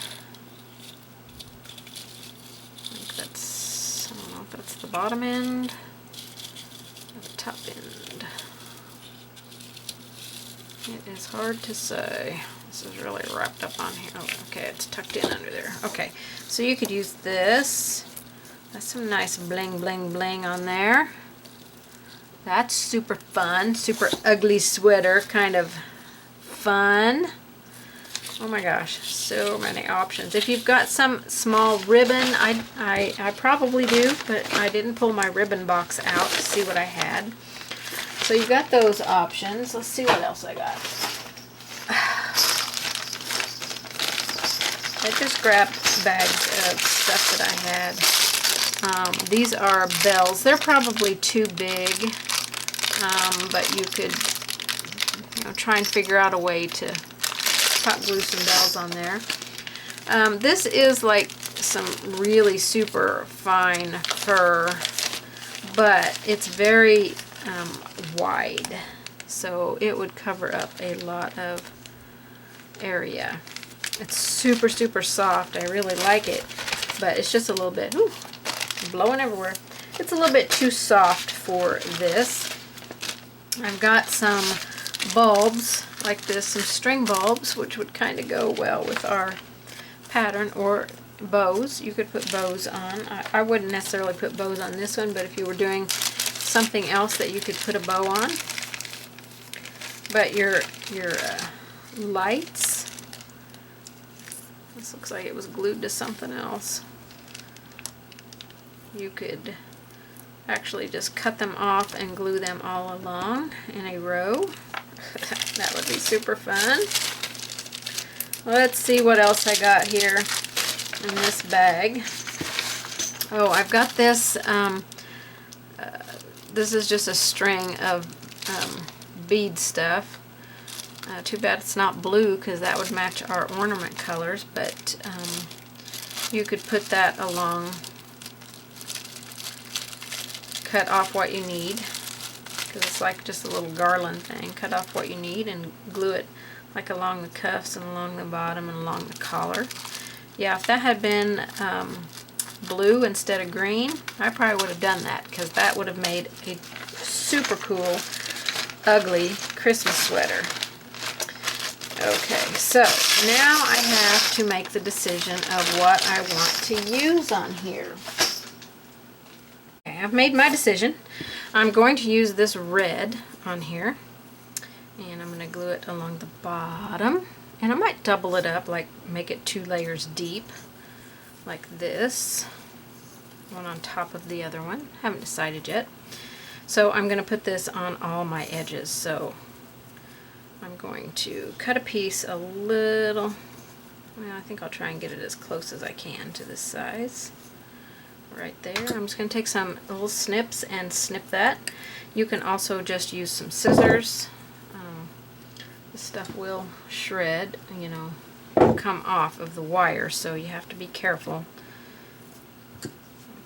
I think that's, I don't know if that's the bottom end or the top end. It is hard to say. This is really wrapped up on here. Oh, okay, it's tucked in under there. Okay, so you could use this. That's some nice bling, bling, bling on there. That's super fun. Super ugly sweater kind of fun. Oh my gosh, so many options. If you've got some small ribbon, I probably do, but I didn't pull my ribbon box out to see what I had. So you've got those options. Let's see what else I got. I just grabbed bags of stuff that I had. These are bells. They're probably too big, but you could try and figure out a way to hot glue some bells on there. This is like some really super fine fur, but it's very wide, so it would cover up a lot of area. It's super, super soft. I really like it, but it's just a little bit, ooh, blowing everywhere. It's a little bit too soft for this. I've got some bulbs like this, some string bulbs, which would kind of go well with our pattern, or bows. You could put bows on. I wouldn't necessarily put bows on this one, but if you were doing something else that you could put a bow on. But your lights, this looks like it was glued to something else. You could actually just cut them off and glue them all along in a row. That would be super fun. Let's see what else I got here in this bag. Oh, I've got this. This is just a string of bead stuff. Too bad it's not blue, because that would match our ornament colors, but you could put that along. Cut off what you need, because it's like just a little garland thing. Cut off what you need and glue it like along the cuffs and along the bottom and along the collar. Yeah, if that had been blue instead of green, I probably would have done that, because that would have made a super cool, ugly Christmas sweater. Okay, so now I have to make the decision of what I want to use on here. Okay, I've made my decision. I'm going to use this red on here, and I'm going to glue it along the bottom, and I might double it up, like make it 2 layers deep, like this, one on top of the other one. Haven't decided yet. So I'm going to put this on all my edges. So I'm going to cut a piece a little, well, I think I'll try and get it as close as I can to this size. Right there. I'm just going to take some little snips and snip that. You can also just use some scissors. This stuff will shred, come off of the wire, so you have to be careful.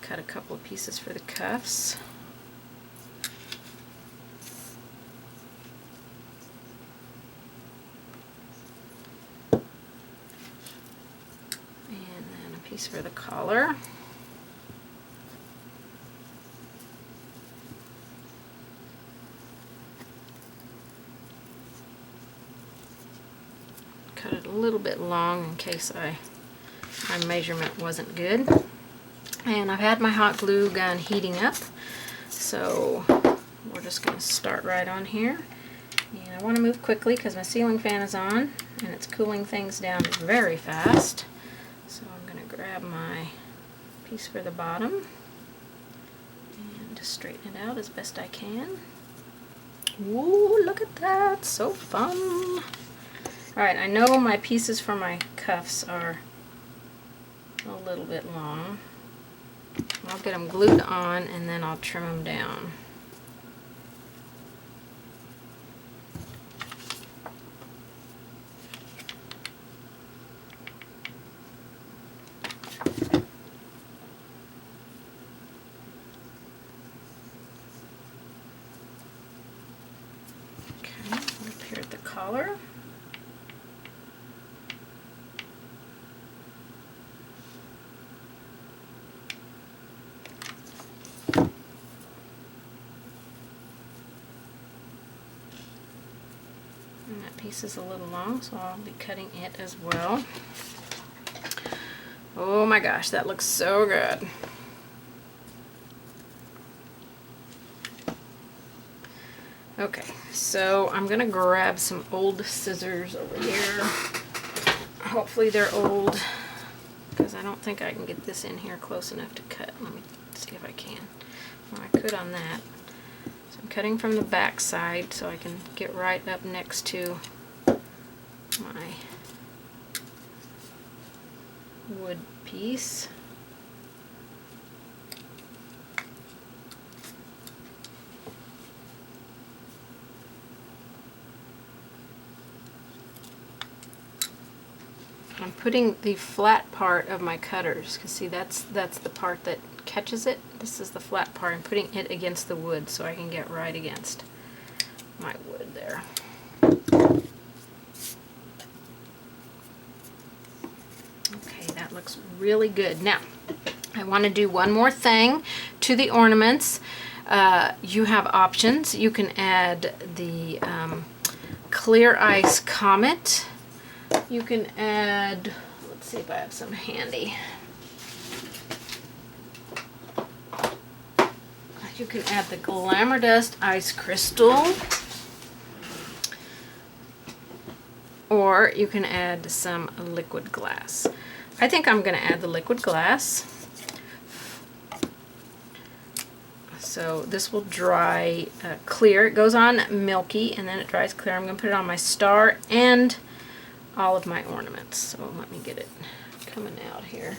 Cut a couple of pieces for the cuffs. And then a piece for the collar. Cut it a little bit long in case my measurement wasn't good. And I've had my hot glue gun heating up, so we're just going to start right on here. And I want to move quickly because my ceiling fan is on and it's cooling things down very fast. So I'm going to grab my piece for the bottom and just straighten it out as best I can. Ooh, look at that, so fun! Alright, I know my pieces for my cuffs are a little bit long. I'll get them glued on and then I'll trim them down. Okay, up here at the collar. piece is a little long, so I'll be cutting it as well. Oh my gosh, that looks so good. Okay, so I'm gonna grab some old scissors over here. Hopefully they're old, because I don't think I can get this in here close enough to cut. Let me see if I can. Well, I could on that. So I'm cutting from the back side so I can get right up next to my wood piece. I'm putting the flat part of my cutters, because see, that's the part that catches it. This is the flat part. I'm putting it against the wood so I can get right against my wood there. Okay, that looks really good. Now, I want to do one more thing to the ornaments. You have options. You can add the clear ice comet. You can add, let's see if I have some handy. You can add the Glamour Dust Ice Crystal, or you can add some liquid glass. I think I'm going to add the liquid glass. So this will dry clear. It goes on milky and then it dries clear. I'm going to put it on my star and all of my ornaments. So let me get it coming out here.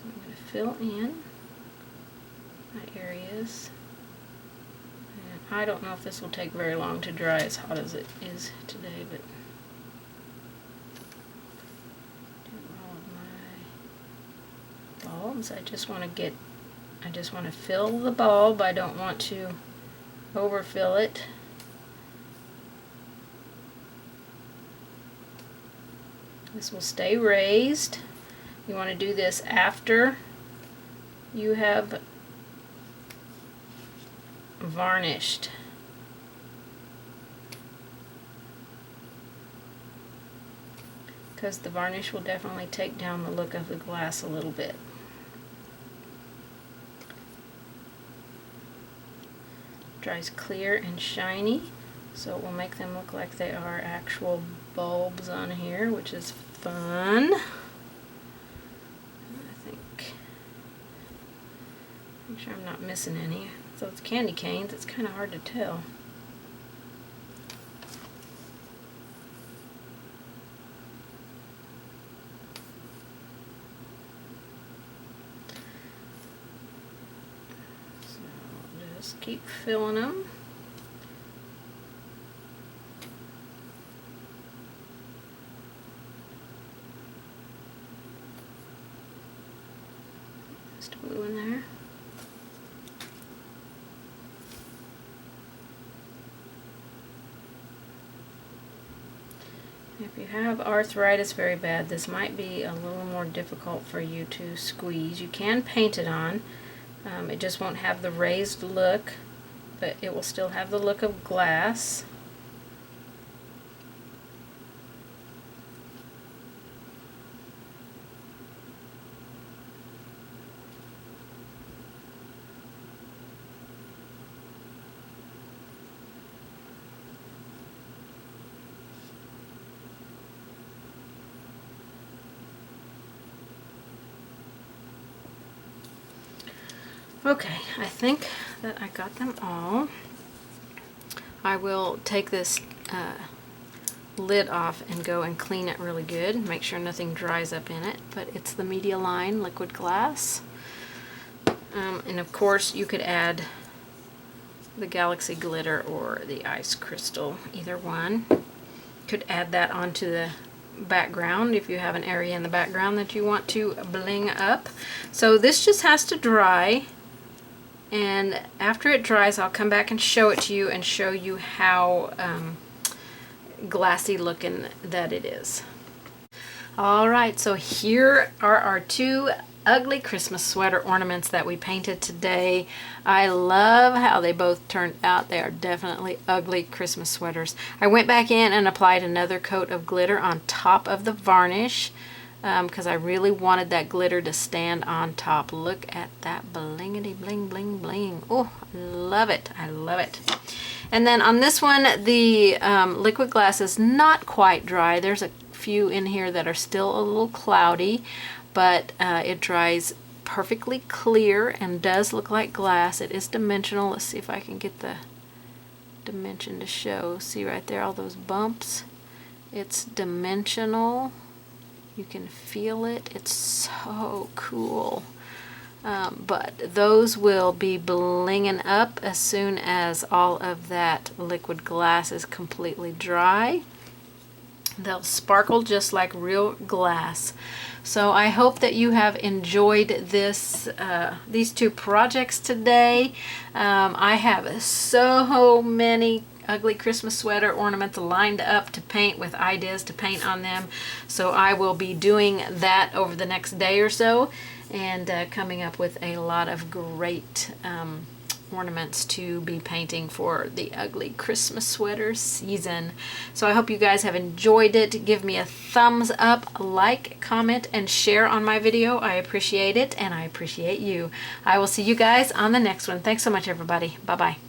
I'm going to fill in my areas. And I don't know if this will take very long to dry as hot as it is today, but do all of my bulbs. I just want to fill the bulb. I don't want to overfill it. This will stay raised. You want to do this after you have varnished. Because the varnish will definitely take down the look of the glass a little bit. Dries clear and shiny, so it will make them look like they are actual bulbs on here, which is fun. I think, make sure I'm not missing any. So it's candy canes, it's kind of hard to tell. Just keep filling them. Just glue in there. If you have arthritis very bad, this might be a little more difficult for you to squeeze. You can paint it on. It just won't have the raised look, but it will still have the look of glass. Okay, I think that I got them all. I will take this lid off and go and clean it really good, make sure nothing dries up in it, but it's the Media Line liquid glass. And of course you could add the Galaxy Glitter or the Ice Crystal, either one. Could add that onto the background if you have an area in the background that you want to bling up. So this just has to dry. And after it dries, I'll come back and show it to you and show you how glassy looking that it is. Alright, so here are our two ugly Christmas sweater ornaments that we painted today. I love how they both turned out. They are definitely ugly Christmas sweaters. I went back in and applied another coat of glitter on top of the varnish because I really wanted that glitter to stand on top. Look at that blingity bling bling bling. Oh, I love it. I love it. And then on this one, the liquid glass is not quite dry. There's a few in here that are still a little cloudy, but it dries perfectly clear and does look like glass. It is dimensional. Let's see if I can get the dimension to show. See right there, all those bumps? It's dimensional. You can feel it. It's so cool. But those will be blinging up as soon as all of that liquid glass is completely dry. They'll sparkle just like real glass. So I hope that you have enjoyed these two projects today. I have so many ugly Christmas sweater ornaments lined up to paint with ideas to paint on them. So I will be doing that over the next day or so and coming up with a lot of great ornaments to be painting for the ugly Christmas sweater season. So I hope you guys have enjoyed it. Give me a thumbs up, like, comment, and share on my video. I appreciate it, and I appreciate you. I will see you guys on the next one. Thanks so much, everybody. Bye-bye.